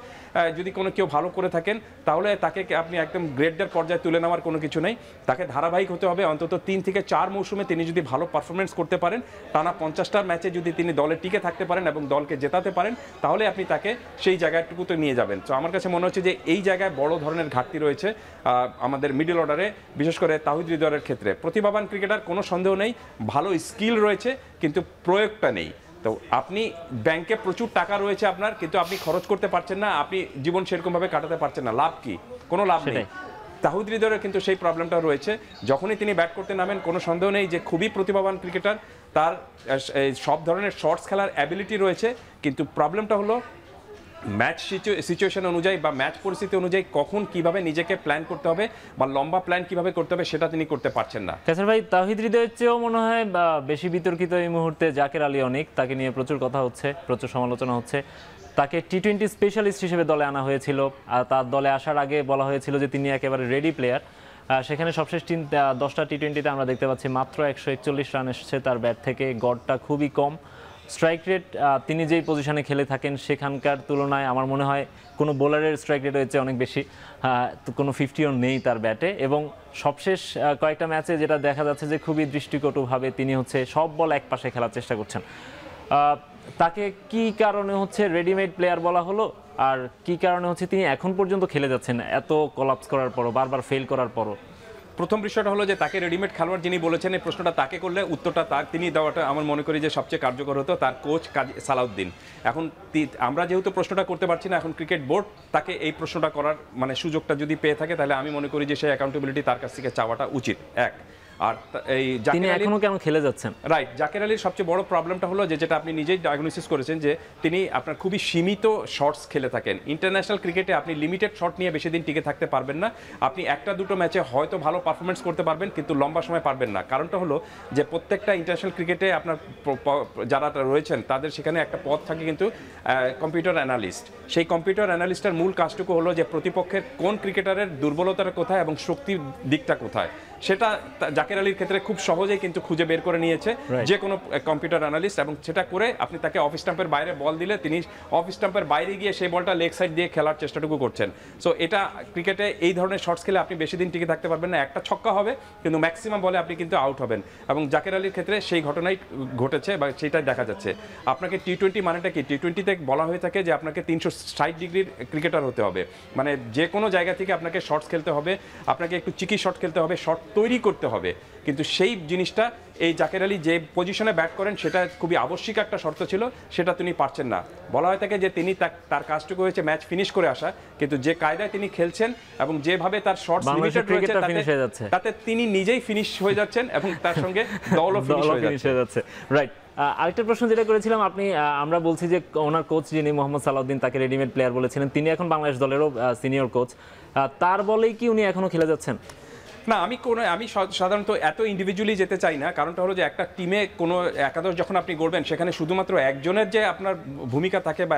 যদি কোনো কেউ ভালো করে থাকেন, তাহলে তাকে আপনি একদম গ্রেডদের পর্যায়ে তুলে নেওয়ার কোনো কিছু নেই। তাকে ধারাবাহিক হতে হবে। অন্তত 3 থেকে 4 মৌসুমে তিনি যদি ভালো পারফরমেন্স করতে পারেন, টানা 50টা ম্যাচে যদি তিনি দলে টিকে থাকতে পারেন এবং দলকে জেতাতে পারেন, তাহলে আপনি তাকে সেই জায়গাটুকুতে নিয়ে যাবেন। তো আমার কাছে মনে হচ্ছে যে এই জায়গায় বড় ধরনের ঘাটতি রয়েছে আমাদের মিডল অর্ডারে, বিশেষ করে তাওহিদ হৃদয়ের ক্ষেত্রে। প্রতিভাবান ক্রিকেটার, কোনো সন্দেহ নেই, ভালো স্কিল রয়েছে, কিন্তু প্রয়োগটা নেই। তো আপনি ব্যাংকে প্রচুর টাকা রয়েছে আপনার, কিন্তু আপনি খরচ করতে পারছেন না, আপনি জীবন সেরকমভাবে কাটাতে পারছেন না। লাভ কি? কোনো লাভ নেই। তাওহিদ হৃদয়ের কিন্তু সেই প্রবলেমটা রয়েছে। যখনই তিনি ব্যাট করতে নামেন, কোনো সন্দেহ নেই যে খুবই প্রতিভাবান ক্রিকেটার, তার সব ধরনের শর্টস খেলার অ্যাবিলিটি রয়েছে, কিন্তু প্রবলেমটা হলো ম্যাচ সিচুয়েশন অনুযায়ী বা ম্যাচ পরিস্থিতি অনুযায়ী কখন কিভাবে নিজেকে প্ল্যান করতে হবে বা লম্বা প্ল্যান কিভাবে করতে হবে, সেটা তিনি করতে পারছেন না। কাসের ভাই, তাওহিদ হৃদয়ের চেয়েও মনে হয় বেশি বিতর্কিত এই মুহূর্তে জাকের আলী অনিক। তাকে নিয়ে প্রচুর কথা হচ্ছে, প্রচুর সমালোচনা হচ্ছে। তাকে টি-20 স্পেশালিস্ট হিসেবে দলে আনা হয়েছিল, আর তার দলে আসার আগে বলা হয়েছিল যে তিনি একেবারে রেডি প্লেয়ার। সেখানে সবশেষ 10টা টি-20তে আমরা দেখতে পাচ্ছি মাত্র 141 রান এসেছে তার ব্যাট থেকে, গড়টা খুবই কম। স্ট্রাইক রেট তিনি যেই পজিশনে খেলে থাকেন সেখানকার তুলনায় আমার মনে হয় কোনো বোলারের স্ট্রাইক রেট হয়েছে অনেক বেশি, কোনো 50ও নেই তার ব্যাটে। এবং সবশেষ কয়েকটা ম্যাচে যেটা দেখা যাচ্ছে যে খুবই দৃষ্টিকটুভাবে তিনি হচ্ছে সব বল এক পাশে খেলার চেষ্টা করছেন। তাকে কি কারণে হচ্ছে রেডিমেড প্লেয়ার বলা হলো, আর কি কারণে হচ্ছে তিনি এখন পর্যন্ত খেলে যাচ্ছেন এত কলাপস করার পরও, বারবার ফেল করার পরও? প্রথম বিষয়টা হলো যে তাকে রেডিমেড খেলোয়াড় যিনি বলেছেন, এই প্রশ্নটা তাকে করলে উত্তরটা তিনি দেওয়াটা আমার মনে করি যে সবচেয়ে কার্যকর হতো তার কোচ সালাউদ্দিন। এখন আমরা যেহেতু প্রশ্নটা করতে পারছি না, এখন ক্রিকেট বোর্ড তাকে এই প্রশ্নটা করার মানে সুযোগটা যদি পেয়ে থাকে, তাহলে আমি মনে করি যে সেই অ্যাকাউন্টেবিলিটি তার কাছ থেকে চাওয়াটা উচিত। আর এই তিনি এখনো কেন খেলে যাচ্ছেন? রাইট, জাকের আলীর সবচেয়ে বড় প্রবলেমটা হলো যেটা আপনি নিজেই ডায়াগনোসিস করেছেন, যে তিনি আপনার খুবই সীমিত শটস খেলে থাকেন। ইন্টারন্যাশনাল ক্রিকেটে আপনি লিমিটেড শট নিয়ে বেশি দিন টিকে থাকতে পারবেন না। আপনি 1টা-2টো ম্যাচে হয়তো ভালো পারফরমেন্স করতে পারবেন, কিন্তু লম্বা সময় পারবেন না। কারণটা হলো যে প্রত্যেকটা ইন্টারন্যাশনাল ক্রিকেটে আপনার যারা রয়েছেন তাদের সেখানে একটা পদ থাকে কিন্তু কম্পিউটার অ্যানালিস্ট। সেই কম্পিউটার অ্যানালিস্টের মূল কাজটুকু হলো যে প্রতিপক্ষের কোন ক্রিকেটারের দুর্বলতার কোথায় এবং শক্তির দিকটা কোথায়, সেটা জাকের আলীর ক্ষেত্রে খুব সহজেই কিন্তু খুঁজে বের করে নিয়েছে যে কোনো কম্পিউটার অ্যানালিস্ট। এবং সেটা করে আপনি তাকে অফ স্টাম্পের বাইরে বল দিলে তিনি অফ স্টাম্পের বাইরে গিয়ে সেই বলটা লেগ সাইড দিয়ে খেলার চেষ্টাটুকু করছেন। সো এটা ক্রিকেটে এই ধরনের শর্টস খেলে আপনি বেশি দিন টিকে থাকতে পারবেন না। একটা ছক্কা হবে, কিন্তু ম্যাক্সিমাম বলে আপনি কিন্তু আউট হবেন, এবং জাকের আলীর ক্ষেত্রে সেই ঘটনাই ঘটেছে বা সেটাই দেখা যাচ্ছে। আপনাকে টি-20 মানেটা কি? টি-20তে বলা হয়ে থাকে যে আপনাকে 360 ডিগ্রির ক্রিকেটার হতে হবে, মানে যে কোনো জায়গা থেকে আপনাকে শর্টস খেলতে হবে, আপনাকে একটু চিকি শট খেলতে হবে, শট তৈরি করতে হবে। কিন্তু সেই জিনিসটা এই জাকের আলী যে পজিশনে ব্যাট করেন সেটা খুবই আবশ্যিক একটা শর্ত ছিল, সেটা তিনি পারছেন না। বলা হয় থাকে যে তিনি তার কাজটুকু হয়েছে ম্যাচ ফিনিশ করে আসা, কিন্তু যে কায়দায় তিনি খেলছেন এবং যেভাবে তার শর্টস লিমিটেড রয়েছে তাতে তিনি নিজেই ফিনিশ হয়ে যাচ্ছেন এবং তার সঙ্গে দলও ফিনিশ হয়ে যাচ্ছে। রাইট। আরেকটা প্রশ্ন যেটা করেছিলাম, আমরা বলছি যে ওনার কোচ যিনি মোহাম্মদ সালাউদ্দিন তাকে রেডিমেড প্লেয়ার বলেছিলেন, তিনি এখন বাংলাদেশ দলেরও সিনিয়র কোচ, তার বলেই কি উনি এখনো খেলে যাচ্ছেন? না, আমি সাধারণত এত ইন্ডিভিজুয়ালি যেতে চাই না। কারণটা হলো যে একটা টিমে কোনো একাদশ যখন আপনি গড়বেন সেখানে শুধুমাত্র একজনের যে আপনার ভূমিকা থাকে বা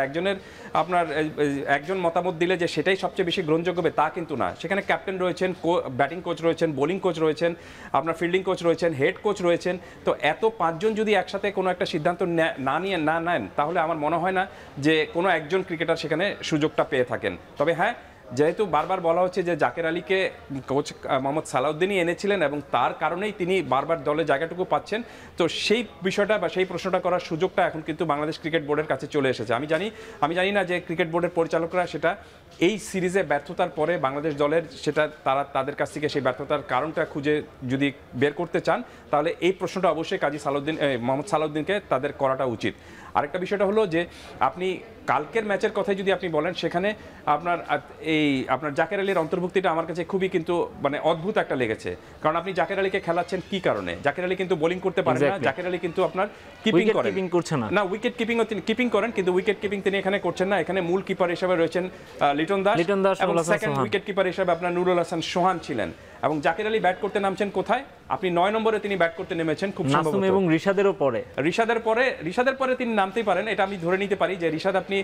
একজন মতামত দিলে যে সেটাই সবচেয়ে বেশি গ্রহণযোগ্য হবে তা কিন্তু না। সেখানে ক্যাপ্টেন রয়েছেন, ব্যাটিং কোচ রয়েছেন, বোলিং কোচ রয়েছেন, আপনার ফিল্ডিং কোচ রয়েছেন, হেড কোচ রয়েছেন। তো এত পাঁচজন যদি একসাথে কোনো একটা সিদ্ধান্ত না নেন তাহলে আমার মনে হয় না যে কোনো একজন ক্রিকেটার সেখানে সুযোগটা পেয়ে থাকেন। তবে হ্যাঁ, যেহেতু বারবার বলা হচ্ছে যে জাকের আলীকে কোচ মোহাম্মদ সালাউদ্দিনই এনেছিলেন এবং তার কারণেই তিনি বারবার দলে জায়গাটুকু পাচ্ছেন, তো সেই বিষয়টা বা সেই প্রশ্নটা করার সুযোগটা এখন কিন্তু বাংলাদেশ ক্রিকেট বোর্ডের কাছে চলে এসেছে। আমি জানি না যে ক্রিকেট বোর্ডের পরিচালকরা সেটা এই সিরিজে ব্যর্থতার পরে বাংলাদেশ দলের সেটা তাদের কাছ থেকে সেই ব্যর্থতার কারণটা খুঁজে যদি বের করতে চান তাহলে এই প্রশ্নটা অবশ্যই কাজী মোহাম্মদ সালাউদ্দিনকে তাদের করাটা উচিত। আরেকটা বিষয়টা হলো যে আপনি কালকের ম্যাচের কথাই যদি আপনি বলেন, সেখানে আপনার জাকের আলীর অন্তর্ভুক্তিটা আমার কাছে খুবই কিন্তু মানে অদ্ভুত একটা লেগেছে। কারণ আপনি জাকের আলীকে খেলাচ্ছেন কি কারণে? জাকের আলী কিন্তু বোলিং করতে পারেন না, জাকের আলী কিন্তু আপনার কিপিং করেন না, উইকেট কিপিং করেন, কিন্তু উইকেট কিপিং তিনি এখানে করছেন না। এখানে মূল কিপার হিসেবে রয়েছেন লিটন দাস এবং সেকেন্ড উইকেট কিপার হিসেবে আপনার নুরুল হাসান সোহান ছিলেন। এবং জাকের আলী ব্যাট করতে নামছেন কোথায়? আপনি 9 নম্বরে তিনি ব্যাট করতে নেমেছেন খুব সম্ভবত, এবং রিশাদের পরে তিনি নামতেই পারেন, এটা আমি ধরে নিতে পারি যে রিশাদ আপনি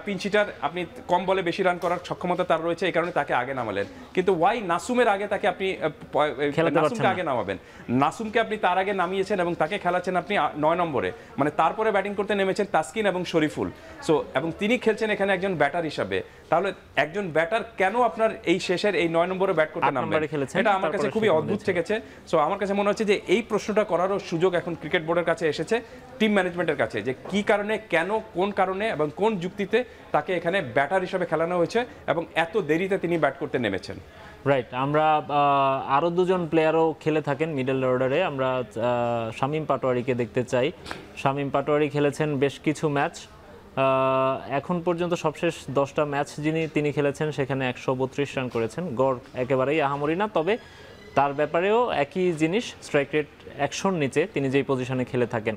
পিঞ্চিটার, আপনি কম বলে বেশি রান করার সক্ষমতা তার রয়েছে, এই কারণে তাকে আগে নামালেন। কিন্তু ওয়াই নাসুমের আগে তাকে আপনি নাসুমকে আগে নামাবেন? নাসুমকে আপনি তার আগে নামিয়েছেন এবং তাকে খেলাচ্ছেন আপনি 9 নম্বরে, মানে তারপরে ব্যাটিং করতে নেমেছেন তাসকিন এবং শরীফুল। এবং তিনি খেলছেন এখানে একজন ব্যাটার হিসাবে। তাহলে একজন ব্যাটার কেন আপনার এই শেষের এই 9 নম্বরে ব্যাট করতে নামবেন? এটা আমার কাছে খুবই অদ্ভুত ঠেকেছে। আমার কাছে মনে হচ্ছে যে এই প্রশ্নটা করারও সুযোগ এখন ক্রিকেট বোর্ডের কাছে এসেছে, টিম ম্যানেজমেন্টের কাছে, যে কি কারণে, কেন, কোন কারণে এবং কোন যুক্তিতে তাকে এখানে ব্যাটার হিসেবে খেলানো হয়েছে এবং এত দেরিতে তিনি ব্যাট করতে নেমেছেন। রাইট। আমরা আরও দুজন প্লেয়ারও খেলে থাকেন মিডল অর্ডারে। আমরা শামীম পাটোয়ারিকে দেখতে চাই। শামীম পাটোয়ারি খেলেছেন বেশ কিছু ম্যাচ, এখন পর্যন্ত সবশেষ 10টা ম্যাচ তিনি খেলেছেন, সেখানে 132 রান করেছেন। গড় একেবারেই আহামরি না, তবে তার ব্যাপারেও একই জিনিস, স্ট্রাইক রেট 100-র নিচে তিনি যেই পজিশনে খেলে থাকেন,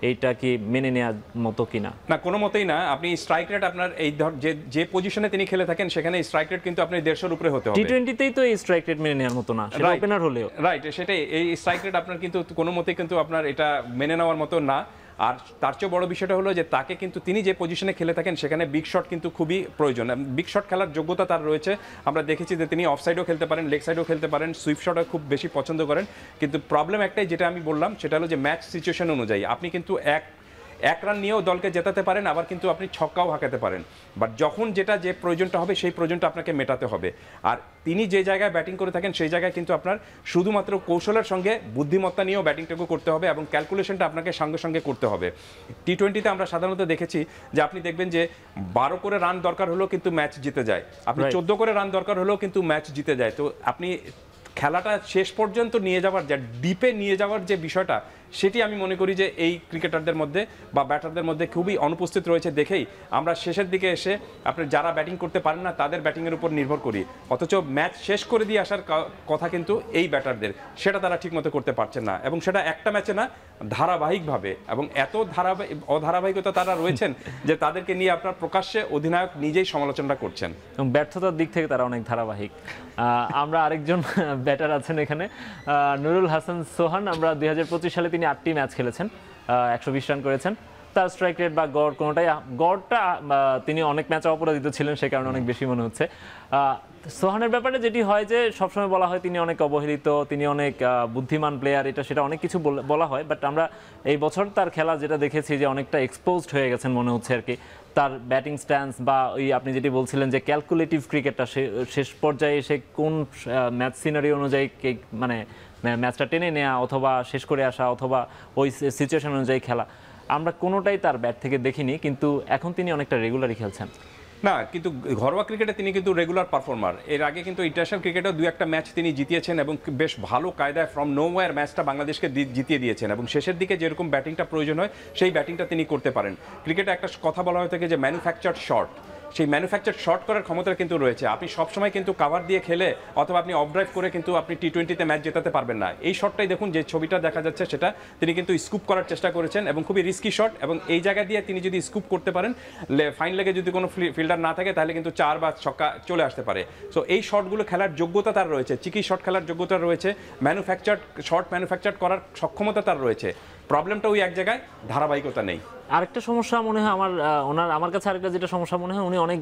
এইটা কি মেনে নেওয়ার মতো কিনা? না, কোনো মতেই না। আপনি স্ট্রাইক রেট আপনার এই যে পজিশনে তিনি খেলে থাকেন সেখানে স্ট্রাইক রেট কিন্তু আপনি 150-র উপরে হতে হবে। টি20তেই তো এই স্ট্রাইক রেট মেনে নেওয়ার মতো না, সেটা ওপেনার হলেও। রাইট, সেটাই, এই স্ট্রাইক রেট আপনার কিন্তু কোনো মতেই কিন্তু আপনার এটা মেনে নেওয়ার মতো না। আর তার চেয়ে বড় বিষয়টা হলো যে তাকে কিন্তু তিনি যে পজিশনে খেলে থাকেন সেখানে বিগ শট কিন্তু খুবই প্রয়োজন। বিগ শট খেলার যোগ্যতা তার রয়েছে। আমরা দেখেছি যে তিনি অফ সাইডও খেলতে পারেন, লেগ সাইডও খেলতে পারেন, সুইপ শটও খুব বেশি পছন্দ করেন। কিন্তু প্রবলেম একটাই, যেটা আমি বললাম, সেটা হলো যে ম্যাচ সিচুয়েশন অনুযায়ী আপনি কিন্তু এক রান নিয়েও দলকে জেতাতে পারেন, আবার কিন্তু আপনি ছক্কাও হাঁকাতে পারেন। বাট যখন যে প্রয়োজনটা হবে সেই প্রয়োজনটা আপনাকে মেটাতে হবে। আর তিনি যে জায়গায় ব্যাটিং করে থাকেন সেই জায়গায় কিন্তু আপনার শুধুমাত্র কৌশলের সঙ্গে বুদ্ধিমত্তা নিয়েও ব্যাটিংটাকে করতে হবে এবং ক্যালকুলেশনটা আপনাকে সঙ্গে সঙ্গে করতে হবে। টি20তে আমরা সাধারণত দেখেছি যে আপনি দেখবেন যে 12 করে রান দরকার হলেও কিন্তু ম্যাচ জিতে যায়, আপনি 14 করে রান দরকার হলেও কিন্তু ম্যাচ জিতে যায়। তো আপনি খেলাটা শেষ পর্যন্ত নিয়ে যাওয়ার, যে ডিপে নিয়ে যাওয়ার যে বিষয়টা, সেটি আমি মনে করি যে এই ক্রিকেটারদের মধ্যে বা ব্যাটারদের মধ্যে খুবই অনুপস্থিত রয়েছে। দেখেই আমরা শেষের দিকে এসে আপনার যারা ব্যাটিং করতে পারেন না তাদের ব্যাটিংয়ের উপর নির্ভর করি, অথচ ম্যাচ শেষ করে দিয়ে আসার কথা কিন্তু এই ব্যাটারদের, সেটা তারা ঠিকমতো করতে পারছেন না। এবং সেটা একটা ম্যাচে না, ধারাবাহিকভাবে, এবং এত অধারাবাহিকতা তারা রয়েছেন যে তাদেরকে নিয়ে আপনার প্রকাশ্যে অধিনায়ক নিজেই সমালোচনা করছেন। এবং ব্যর্থতার দিক থেকে তারা অনেক ধারাবাহিক। আমরা আরেকজন ব্যাটার আছেন এখানে, নুরুল হাসান সোহান। আমরা 2025 সালে তিনি 8টি ম্যাচ খেলেছেন, 120 রান করেছেন। তার স্ট্রাইক রেট বা গড় কোনোটাই, গড়টা তিনি অনেক ম্যাচে অপরাজিত ছিলেন, সে কারণে অনেক বেশি মনে হচ্ছে। সোহানের ব্যাপারে যেটি হয় যে সবসময় বলা হয় তিনি অনেক অবহেলিত, তিনি অনেক বুদ্ধিমান প্লেয়ার, এটা সেটা অনেক কিছু বলা হয়। বাট আমরা এই বছর তার খেলা যেটা দেখেছি যে অনেকটা এক্সপোজড হয়ে গেছেন মনে হচ্ছে আর কি। তার ব্যাটিং স্ট্যান্স বা ওই আপনি যেটি বলছিলেন যে ক্যালকুলেটিভ ক্রিকেটটা, শেষ পর্যায়ে এসে কোন ম্যাচ সিনারি অনুযায়ী মানে ম্যাচটা টেনে নেওয়া অথবা শেষ করে আসা অথবা ওই সিচুয়েশন অনুযায়ী খেলা, আমরা কোনোটাই তার ব্যাট থেকে দেখিনি, কিন্তু এখন তিনি অনেকটা রেগুলারই খেলছেন। না, কিন্তু ঘরোয়া ক্রিকেটে তিনি কিন্তু রেগুলার পারফর্মার। এর আগে কিন্তু ইন্টারন্যাশনাল ক্রিকেটেও 2-1 ম্যাচ তিনি জিতিয়েছেন এবং বেশ ভালো কায়দায় ফ্রম নোওয়্যার ম্যাচটা বাংলাদেশকে জিতিয়ে দিয়েছেন এবং শেষের দিকে যেরকম ব্যাটিংটা প্রয়োজন হয় সেই ব্যাটিংটা তিনি করতে পারেন। ক্রিকেটে একটা কথা বলা হয়ে থাকে যে ম্যানুফ্যাকচার্ড শট, সেই ম্যানুফ্যাকচার শট করার ক্ষমতা কিন্তু রয়েছে। আপনি সবসময় কিন্তু কাভার দিয়ে খেলে অথবা আপনি অফ ড্রাইভ করে কিন্তু আপনি টি-20তে ম্যাচ জেতাতে পারবেন না। এই শটটাই দেখুন, যে ছবিটা দেখা যাচ্ছে সেটা তিনি কিন্তু স্কুপ করার চেষ্টা করেছেন এবং খুবই রিস্কি শট, এবং এই জায়গা দিয়ে তিনি যদি স্কুপ করতে পারেন, ফাইন লেগে যদি কোনো ফিল্ডার না থাকে তাহলে কিন্তু 4 বা ছক্কা চলে আসতে পারে। সো এই শটগুলো খেলার যোগ্যতা তার রয়েছে, চিকি শট খেলার যোগ্যতা রয়েছে, শট ম্যানুফ্যাকচার করার সক্ষমতা তার রয়েছে। প্রবলেমটা ওই এক জায়গায়, ধারাবাহিকতা নেই। আরেকটা সমস্যা মনে হয় আমার কাছে আরেকটা যেটা সমস্যা মনে হয়, উনি অনেক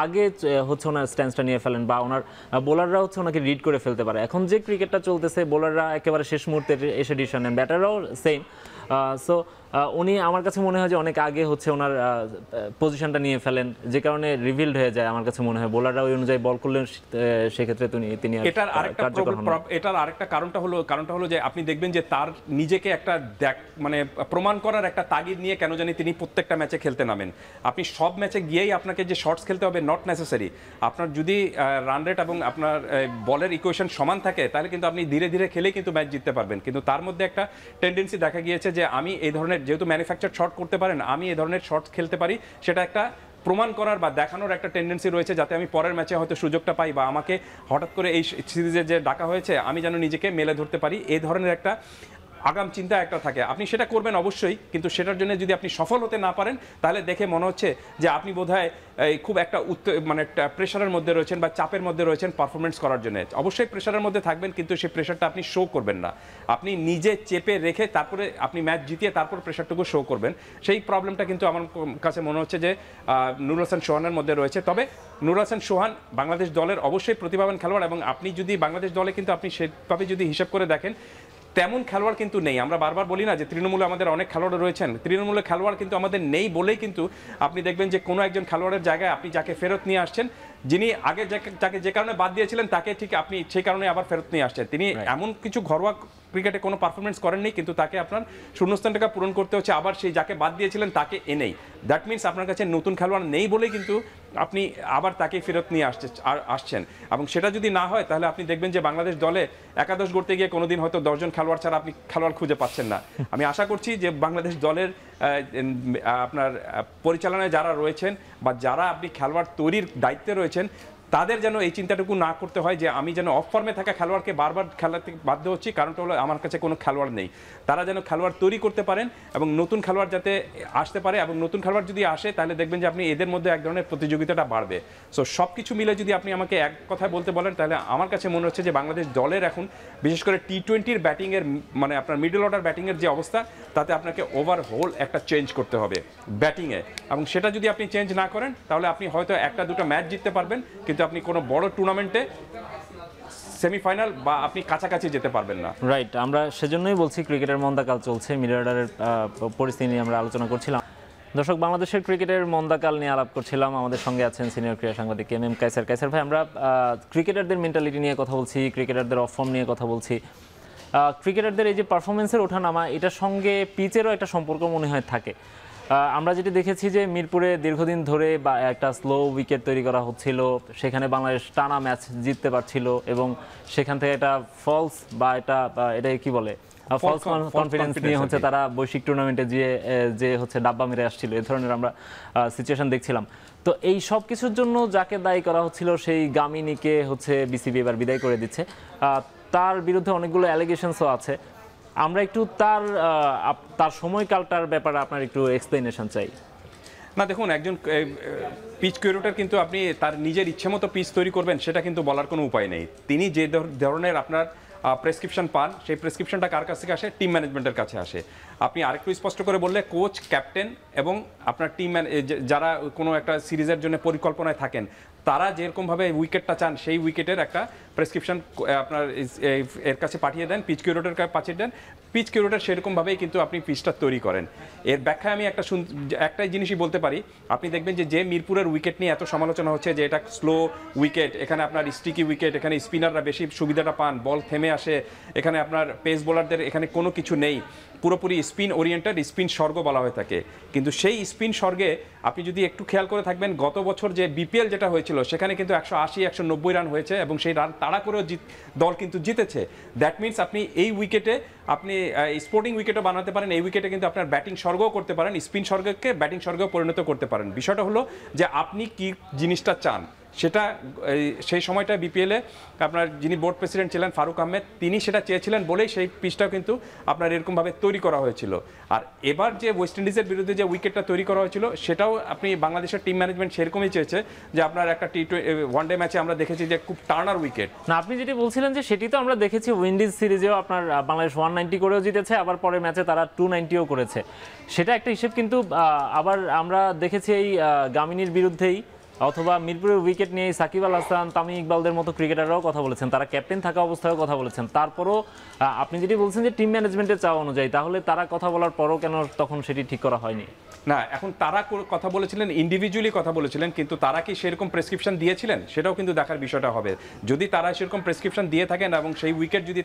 আগে হচ্ছে ওনার স্ট্যান্সটা নিয়ে ফেলেন, বা ওনার বোলাররা হচ্ছে ওনাকে রিড করে ফেলতে পারে। এখন যে ক্রিকেটটা চলতেছে, বোলাররা একেবারে শেষ মুহূর্তে এসে ডিসিশন নেন, ব্যাটাররাও সেম। সো উনি আমার কাছে মনে হয় যে অনেক আগে হচ্ছে ওনার পজিশনটা নিয়ে ফেলেন, যে কারণে রিভিলড হয়ে যায়। আমার কাছে মনে হয় বোলাররা ওই অনুযায়ী বল করলেন, সেক্ষেত্রে তিনি এটার আরেকটা কারণটা হলো যে আপনি দেখবেন যে তার নিজেকে একটা মানে প্রমাণ করার একটা তাগিদ নিয়ে কেন জানি তিনি প্রত্যেকটা ম্যাচে খেলতে নামেন। আপনি সব ম্যাচে গিয়েই আপনাকে যে শর্টস খেলতে হবে, নট নেসেসারি। আপনার যদি রান রেট এবং আপনার বলের ইকুয়েশন সমান থাকে, তাহলে কিন্তু আপনি ধীরে ধীরে খেলেই কিন্তু ম্যাচ জিততে পারবেন। কিন্তু তার মধ্যে একটা টেন্ডেন্সি দেখা গিয়েছে যে আমি এই ধরনের, যেহেতু ম্যানুফ্যাকচার শট করতে পারেন, আমি এই ধরনের শট খেলতে পারি, সেটা একটা প্রমাণ করার বা দেখানোর একটা টেন্ডেন্সি রয়েছে, যাতে আমি পরের ম্যাচে হয়তো সুযোগটা পাই, বা আমাকে হঠাৎ করে এই সিরিজে যে ডাকা হয়েছে আমি যেন নিজেকে মেলে ধরতে পারি, এই ধরনের একটা আগাম চিন্তা একটা থাকে। আপনি সেটা করবেন অবশ্যই, কিন্তু সেটার জন্য যদি আপনি সফল হতে না পারেন, তাহলে দেখে মনে হচ্ছে যে আপনি বোধহয় খুব একটা মানে প্রেশারের মধ্যে রয়েছেন বা চাপের মধ্যে রয়েছেন পারফরমেন্স করার জন্য। অবশ্যই প্রেশারের মধ্যে থাকবেন, কিন্তু সেই প্রেশারটা আপনি শো করবেন না। আপনি নিজে চেপে রেখে তারপরে আপনি ম্যাচ জিতিয়ে তারপর প্রেশারটুকু শো করবেন। সেই প্রবলেমটা কিন্তু আমার কাছে মনে হচ্ছে যে নুরুল হাসান সোহানের মধ্যে রয়েছে। তবে নুরুল হাসান সোহান বাংলাদেশ দলের অবশ্যই প্রতিভাবান খেলোয়াড়, এবং আপনি যদি বাংলাদেশ দলে কিন্তু আপনি সেভাবে যদি হিসাব করে দেখেন, তেমন খেলোয়াড় কিন্তু নেই। আমরা বারবার বলি না যে তৃণমূলে আমাদের অনেক খেলোয়াড় রয়েছেন, তৃণমূলে খেলোয়াড় কিন্তু আমাদের নেই বলেই কিন্তু আপনি দেখবেন যে কোনো একজন খেলোয়াড়ের জায়গায় আপনি যাকে ফেরত নিয়ে আসছেন, যিনি আগে যাকে যে কারণে বাদ দিয়েছিলেন, তাকে ঠিক আপনি সেই কারণে আবার ফেরত নিয়ে আসছেন। তিনি এমন কিছু ঘরোয়া ক্রিকেটে কোনো পারফরমেন্স করেননি, কিন্তু তাকে আপনার শূন্যস্থানটাকে পূরণ করতে হচ্ছে আবার সেই যাকে বাদ দিয়েছিলেন তাকে এনেই। দ্যাট মিনস আপনার কাছে নতুন খেলোয়াড় নেই বলেই কিন্তু আপনি আবার তাকে ফেরত নিয়ে আসছেন। এবং সেটা যদি না হয়, তাহলে আপনি দেখবেন যে বাংলাদেশ দলে একাদশ গড়তে গিয়ে কোনোদিন হয়তো 10 জন খেলোয়াড় ছাড়া আপনি খেলোয়াড় খুঁজে পাচ্ছেন না। আমি আশা করছি যে বাংলাদেশ দলের আপনার পরিচালনায় যারা রয়েছেন বা যারা আপনি খেলোয়াড় তৈরির দায়িত্বে রয়েছেন, তাদের যেন এই চিন্তাটুকু না করতে হয় যে আমি যেন অফ ফর্মে থাকা খেলোয়াড়কে বারবার খেলাতে বাধ্য হচ্ছি, কারণটা হলো আমার কাছে কোনো খেলোয়াড় নেই। তারা যেন খেলোয়াড় তৈরি করতে পারেন এবং নতুন খেলোয়াড় যাতে আসতে পারে, এবং নতুন খেলোয়াড় যদি আসে তাহলে দেখবেন যে আপনি এদের মধ্যে এক ধরনের প্রতিযোগিতাটা বাড়বে। সো সব কিছু মিলে যদি আপনি আমাকে এক কথায় বলতে বলেন, তাহলে আমার কাছে মনে হচ্ছে যে বাংলাদেশ দলের এখন বিশেষ করে টি-20-র ব্যাটিংয়ের মানে আপনার মিডল অর্ডার ব্যাটিংয়ের যে অবস্থা, তাতে আপনাকে ওভারহোল একটা চেঞ্জ করতে হবে ব্যাটিংয়ে, এবং সেটা যদি আপনি চেঞ্জ না করেন, তাহলে আপনি হয়তো একটা দুটো ম্যাচ জিততে পারবেন, কিন্তু আপনি কোনো বড় টুর্নামেন্টে সেমিফাইনাল বা আপনি কাছাকাছি যেতে পারবেন না। রাইট, আমরা সেজন্যই বলছি ক্রিকেটের মন্দাকাল চলছে, মিডল অর্ডারের পরিস্থিতি নিয়ে আমরা আলোচনা করছিলাম। দর্শক, বাংলাদেশের ক্রিকেটের মন্দাকাল নিয়ে আলাপ করছিলাম। আমাদের সঙ্গে আছেন সিনিয়র ক্রীড়া সাংবাদিক এম কায়সার ভাই। আমরা ক্রিকেটারদের মেন্টালিটি নিয়ে কথা বলছি, ক্রিকেটারদের অফ ফর্ম নিয়ে কথা বলছি। ক্রিকেটারদের এই যে পারফরমেন্সের ওঠানামা, এটার সঙ্গে পিচেরও একটা সম্পর্ক মনে হয় থাকে। আমরা যেটি দেখেছি যে মিরপুরে দীর্ঘদিন ধরে বা একটা স্লো উইকেট তৈরি করা হচ্ছিল, সেখানে বাংলাদেশ টানা ম্যাচ জিততে পারছিল, এবং সেখান থেকে একটা ফলস বা এটা কি বলে ফলস কনফিডেন্স নিয়ে হচ্ছে তারা বৈশ্বিক টুর্নামেন্টে যে হচ্ছে ডাব্বা মেরে আসছিল, এ ধরনের আমরা সিচুয়েশন দেখছিলাম। তো এই সব কিছুর জন্য যাকে দায়ী করা হচ্ছিল, সেই গামিনীকে হচ্ছে বিসিবি এবার বিদায় করে দিচ্ছে। তার বিরুদ্ধে অনেকগুলো অ্যালিগেশনসও আছে। আমরা একটু তার সময়কালটার ব্যাপারে আপনার একটু এক্সপ্লেনেশন চাই। না দেখুন, একজন পিচ কিউরেটর কিন্তু আপনি তার নিজের ইচ্ছে মতো পিচ তৈরি করবেন সেটা কিন্তু বলার কোনো উপায় নেই। তিনি যে ধরনের আপনার প্রেসক্রিপশন পান, সেই প্রেসক্রিপশনটা কার কাছ থেকে আসে? টিম ম্যানেজমেন্টের কাছে আসে। আপনি আরেকটু স্পষ্ট করে বললে কোচ, ক্যাপ্টেন এবং আপনার টিম যারা কোনো একটা সিরিজের জন্য পরিকল্পনায় থাকেন, তারা যেরকমভাবে উইকেটটা চান সেই উইকেটের একটা প্রেসক্রিপশন আপনার এর কাছে পাঠিয়ে দেন, পিচ কিউরেটরের কাছে পাঠিয়ে দেন। পিচ কিউরেটর সেরকমভাবেই কিন্তু আপনি পিচটা তৈরি করেন। এর ব্যাখ্যায় আমি একটাই জিনিসই বলতে পারি, আপনি দেখবেন যে মিরপুরের উইকেট নিয়ে এত সমালোচনা হচ্ছে যে এটা স্লো উইকেট, এখানে আপনার স্টিকি উইকেট, এখানে স্পিনাররা বেশি সুবিধাটা পান, বল থেমে আসে, এখানে আপনার পেস বোলারদের এখানে কোনো কিছু নেই। পুরোপুরি স্পিন ওরিয়েন্টেড, স্পিন স্বর্গ বলা হয়ে থাকে। কিন্তু সেই স্পিন স্বর্গে আপনি যদি একটু খেয়াল করে থাকবেন, গত বছর যে বিপিএল যেটা হয়েছিল সেখানে কিন্তু 180-190 রান হয়েছে এবং সেই রান তাড়া করেও দল কিন্তু জিতেছে। দ্যাট মিনস আপনি এই উইকেটে আপনি স্পোর্টিং উইকেটও বানাতে পারেন, এই উইকেটে কিন্তু আপনার ব্যাটিং স্বর্গও করতে পারেন, স্পিন স্বর্গকে ব্যাটিং স্বর্গেও পরিণত করতে পারেন। বিষয়টা হলো যে আপনি কি জিনিসটা চান সেটা। সেই সময়টা বিপিএলে আপনার যিনি বোর্ড প্রেসিডেন্ট ছিলেন ফারুক আহমেদ, তিনি সেটা চেয়েছিলেন বলেই সেই পিচটাও কিন্তু আপনার এরকমভাবে তৈরি করা হয়েছিল। আর এবার যে ওয়েস্ট ইন্ডিজের বিরুদ্ধে যে উইকেটটা তৈরি করা হয়েছিল সেটাও আপনি বাংলাদেশের টিম ম্যানেজমেন্ট সেরকমই চেয়েছে যে আপনার একটা ওয়ানডে ম্যাচে আমরা দেখেছি যে খুব টার্নার উইকেট। না, আপনি যেটি বলছিলেন যে সেটি তো আমরা দেখেছি উইন্ডিজ সিরিজেও আপনার বাংলাদেশ 190 করেও জিতেছে, আবার পরের ম্যাচে তারা 290ও করেছে, সেটা একটা হিসেব। কিন্তু আবার আমরা দেখেছি এই গামিনীর বিরুদ্ধেই অথবা মিরপুরের উইকেট নিয়ে সাকিব আল হাসান, তামিম ইকবালদের মতো ক্রিকেটাররাও কথা বলেছেন, তারা ক্যাপ্টেন থাকা অবস্থায়ও কথা বলেছেন। তারপরও আপনি যেটি বলছেন যে টিম ম্যানেজমেন্টের চাওয়া অনুযায়ী, তাহলে তারা কথা বলার পরও কেন তখন সেটি ঠিক করা হয়নি? না, এখন তারা কথা বলেছিলেন, ইন্ডিভিজুয়ালি কথা বলেছিলেন, কিন্তু তারা কি সেরকম প্রেসক্রিপশন দিয়েছিলেন সেটাও কিন্তু দেখার বিষয়টা হবে। যদি তারা সেরকম প্রেসক্রিপশন দিয়ে থাকেন এবং সেই উইকেট যদি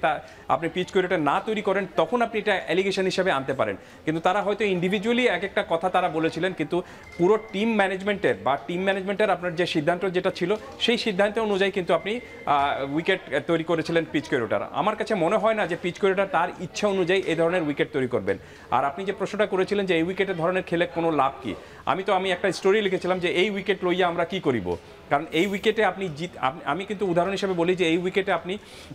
আপনি পিচ করে এটা না তৈরি করেন, তখন আপনি এটা অ্যালিগেশন হিসেবে আনতে পারেন। কিন্তু তারা হয়তো ইন্ডিভিজুয়ালি এক একটা কথা তারা বলেছিলেন, কিন্তু পুরো টিম ম্যানেজমেন্টের আপনার যে সিদ্ধান্ত যেটা ছিল সেই সিদ্ধান্ত অনুযায়ী কিন্তু আপনি উইকেট তৈরি করেছিলেন পিচ ক্যারেটার। আমার কাছে মনে হয় না যে পিচ ক্যারেটার তার ইচ্ছা অনুযায়ী এই ধরনের উইকেট তৈরি করবেন। আর আপনি যে প্রশ্নটা করেছিলেন যে এই উইকেটের ধরনের খেলে কোনো লাভ কি, আমি একটা স্টোরি লিখেছিলাম যে এই উইকেট লইয়া আমরা কি করিব। কারণ এই উইকেটে আপনি আমি কিন্তু উদাহরণ হিসেবে বলি যে এই উইকেটে আপনি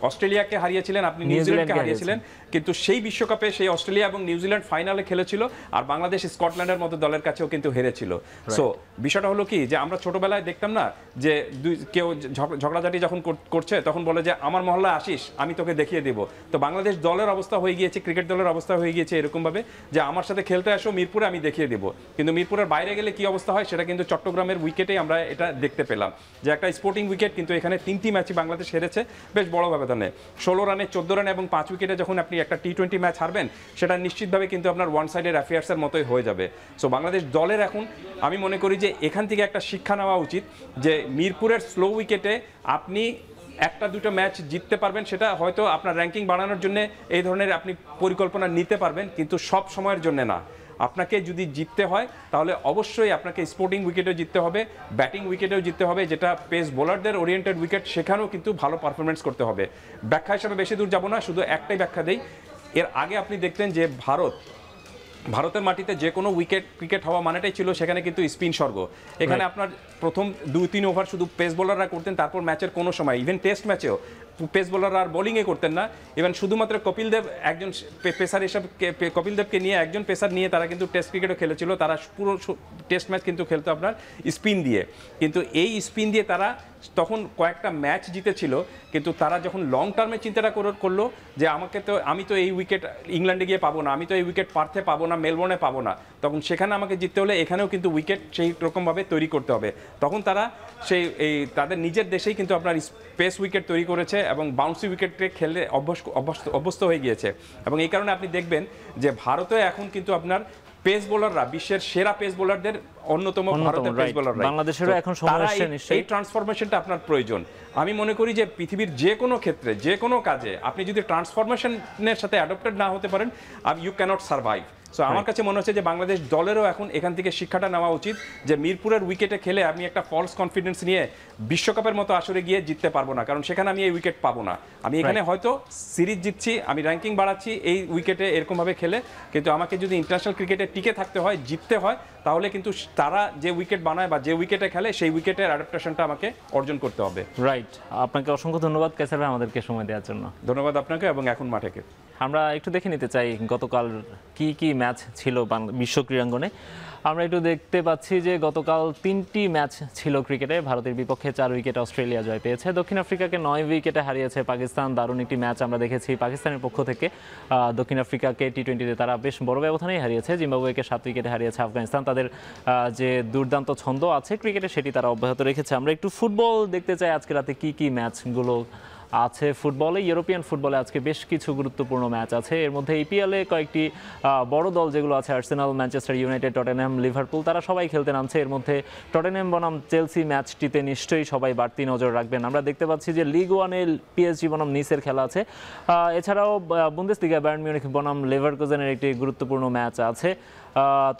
অস্ট্রেলিয়াকে হারিয়েছিলেন, আপনি নিউজিল্যান্ডকে হারিয়েছিলেন, কিন্তু সেই বিশ্বকাপে সেই অস্ট্রেলিয়া এবং নিউজিল্যান্ড ফাইনালে খেলেছিল, আর বাংলাদেশ স্কটল্যান্ডের মতো দলের কাছেও কিন্তু হেরেছিল। সো বিষয়টা হলো কি যে আমরা ছোটবেলায় দেখতাম না যে কেউ ঝগড়াঝাটি যখন করছে তখন বলে যে আমার মহল্লায় আসিস, আমি তোকে দেখিয়ে দেবো। তো বাংলাদেশ দলের অবস্থা হয়ে গিয়েছে, ক্রিকেট দলের অবস্থা হয়ে গিয়েছে এরকমভাবে যে আমার সাথে খেলতে আসো মিরপুরে, আমি দেখিয়ে দেবো। কিন্তু মিরপুরের বাইরে গেলে কি অবস্থা হয় সেটা কিন্তু চট্টগ্রামের উইকেটে আমরা এটা দেখতে পেলাম যে একটা স্পোর্টিং উইকেট কিন্তু এখানে 3টি ম্যাচই বাংলাদেশ হেরেছে বেশ বড় ব্যবধানে, 16 রানে 14 রান এবং 5 উইকেটে। যখন আপনি একটা টি20 ম্যাচ হারবেন সেটা নিশ্চিতভাবে কিন্তু আপনার ওয়ান সাইডের অ্যাফেয়ার্সের মতোই হয়ে যাবে। সো বাংলাদেশ দলের এখন আমি মনে করি যে এখান থেকে একটা শিক্ষা নেওয়া উচিত যে মিরপুরের স্লো উইকেটে আপনি একটা দুটো ম্যাচ জিততে পারবেন, সেটা হয়তো আপনার র্যাঙ্কিং বাড়ানোর জন্য এই ধরনের আপনি পরিকল্পনা নিতে পারবেন, কিন্তু সব সময়ের জন্য না। আপনাকে যদি জিততে হয় তাহলে অবশ্যই আপনাকে স্পোর্টিং উইকেটেও জিততে হবে, ব্যাটিং উইকেটেও জিততে হবে, যেটা পেস বোলারদের ওরিয়েন্টেড উইকেট সেখানেও কিন্তু ভালো পারফরমেন্স করতে হবে। ব্যাখ্যা হিসাবে বেশি দূর যাব না, শুধু একটাই ব্যাখ্যা দেই। এর আগে আপনি দেখতেন যে ভারতের মাটিতে যে কোনো ক্রিকেট হওয়া মানেটাই ছিল সেখানে কিন্তু স্পিন স্বর্গ। এখানে আপনার প্রথম 2-3 ওভার শুধু পেস বোলাররা করতেন, তারপর ম্যাচের কোনো সময় ইভেন টেস্ট ম্যাচেও পেস বোলাররা আর বোলিংয়ে করতেন না। ইভেন শুধুমাত্র কপিল দেব একজন পেসার হিসাবে, কপিল দেবকে নিয়ে একজন পেসার নিয়ে তারা কিন্তু টেস্ট ক্রিকেটও খেলেছিল। তারা পুরো টেস্ট ম্যাচ কিন্তু খেলতো আপনার স্পিন দিয়ে, কিন্তু এই স্পিন দিয়ে তারা তখন কয়েকটা ম্যাচ জিতেছিল। কিন্তু তারা যখন লং টার্মে চিন্তাটা করলো যে আমি তো এই উইকেট ইংল্যান্ডে গিয়ে পাবো না, আমি তো এই উইকেট পার্থে পাবো না, মেলবোর্নে পাবো না, তখন সেখানে আমাকে জিততে হলে এখানেও কিন্তু উইকেট সেই রকমভাবে তৈরি করতে হবে। তখন তারা তাদের নিজের দেশেই কিন্তু আপনার স্পেস উইকেট তৈরি করেছে এবং বাউন্সি উইকেটে খেলে অভ্যস্ত হয়ে গিয়েছে। এবং এই কারণে আপনি দেখবেন যে ভারতে এখন কিন্তু আপনার পেস বোলাররা বিশ্বের সেরা পেস বোলারদের অন্যতম ভারতের পেস বোলাররা। বাংলাদেশেরও এখন সময় আসছে নিশ্চয়ই এই ট্রান্সফরমেশনটা আপনার প্রয়োজন। আমি মনে করি যে পৃথিবীর যে কোনো ক্ষেত্রে যে কোনো কাজে আপনি যদি ট্রান্সফরমেশনের সাথে অ্যাডপ্টেড না হতে পারেন, ইউ ক্যানট সার্ভাইভ। সো আমার কাছে মনে হচ্ছে যে বাংলাদেশ দলেরও এখন এখান থেকে শিক্ষাটা নেওয়া উচিত যে মিরপুরের উইকেটে খেলে আমি একটা ফলস কনফিডেন্স নিয়ে বিশ্বকাপের মতো আসরে গিয়ে জিততে পারবো না, কারণ সেখানে আমি এই উইকেট পাবো না। আমি এখানে হয়তো সিরিজ জিতছি, আমি র্যাঙ্কিং বাড়াচ্ছি এই উইকেটে এরকমভাবে খেলে, কিন্তু আমাকে যদি ইন্টারন্যাশনাল ক্রিকেটে টিকে থাকতে হয়, জিততে হয়, তাহলে কিন্তু তারা যে উইকেট বানায় বা যে উইকেটে খেলে সেই উইকেটের অ্যাডাপ্টেশনটা আমাকে অর্জন করতে হবে। রাইট, আপনাকে অসংখ্য ধন্যবাদ কায়সার ভাই আমাদেরকে সময় দেওয়ার জন্য। ধন্যবাদ আপনাকে। এবং এখন মাঠে আমরা একটু দেখে নিতে চাই গতকাল কি ম্যাচ ছিল বিশ্ব ক্রীড়াঙ্গনে। আমরা একটু দেখতে পাচ্ছি যে গতকাল 3টি ম্যাচ ছিল ক্রিকেটে। ভারতের বিপক্ষে 4 উইকেটে অস্ট্রেলিয়া জয় পেয়েছে, দক্ষিণ আফ্রিকাকে 9 উইকেটে হারিয়েছে পাকিস্তান। দারুণ একটি ম্যাচ আমরা দেখেছি পাকিস্তানের পক্ষ থেকে। দক্ষিণ আফ্রিকাকে টি20তে তারা বেশ বড় ব্যবধানেই হারিয়েছে। জিম্বাবুয়েকে 7 উইকেটে হারিয়েছে আফগানিস্তান। তাদের যে দুর্দান্ত ছন্দ আছে ক্রিকেটে সেটি তারা অব্যাহত রেখেছে। আমরা একটু ফুটবল দেখতে চাই আজকে রাতে কি ম্যাচগুলো আছে ফুটবলে, ইউরোপিয়ান ফুটবলে আজকে বেশ কিছু গুরুত্বপূর্ণ ম্যাচ আছে। এর মধ্যে ইপিএলে কয়েকটি বড় দল যেগুলো আছে, Arsenal, Manchester United, Tottenham, Liverpool, তারা সবাই খেলতে নামছে। এর মধ্যে টটেনহ্যাম বনাম চেলসি ম্যাচটিতে নিশ্চয়ই সবাই বাড়তি নজর রাখবেন। আমরা দেখতে পাচ্ছি যে লিগ ওয়ানে পিএসজি বনাম নিসের খেলা আছে। এছাড়াও বুন্দেসলিগা বায়ার্ন মিউনিখ বনাম লেভারকুজেনের একটি গুরুত্বপূর্ণ ম্যাচ আছে।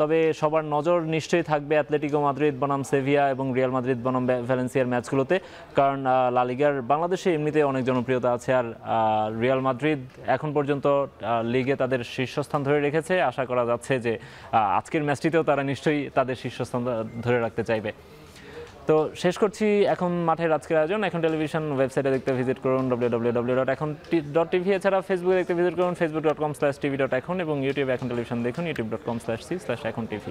তবে সবার নজর নিশ্চয়ই থাকবে অ্যাথলেটিকো মাদ্রিদ বনাম সেভিয়া এবং রিয়াল মাদ্রিদ বনাম ভ্যালেন্সিয়ার ম্যাচগুলোতে, কারণ লা লিগার বাংলাদেশে এমনিতে অনেক জনপ্রিয়তা আছে। আর রিয়াল মাদ্রিদ এখন পর্যন্ত লিগে তাদের শীর্ষস্থান ধরে রেখেছে। আশা করা যাচ্ছে যে আজকের ম্যাচটিতেও তারা নিশ্চয়ই তাদের শীর্ষস্থান ধরে রাখতে চাইবে। তো শেষ করছি এখন মাঠের আজকের আয়োজন। এখন টেলিভিশন ওয়েবসাইটে দেখতে ভিজিট করুন www.ekhon.tv। এছাড়া ফেসবুকে দেখতে ভিজিট করুন facebook.com/tv.ekhon এবং ইউটিউবে এখন টেলিভিশন দেখুন youtube.com/c/ekhon tv।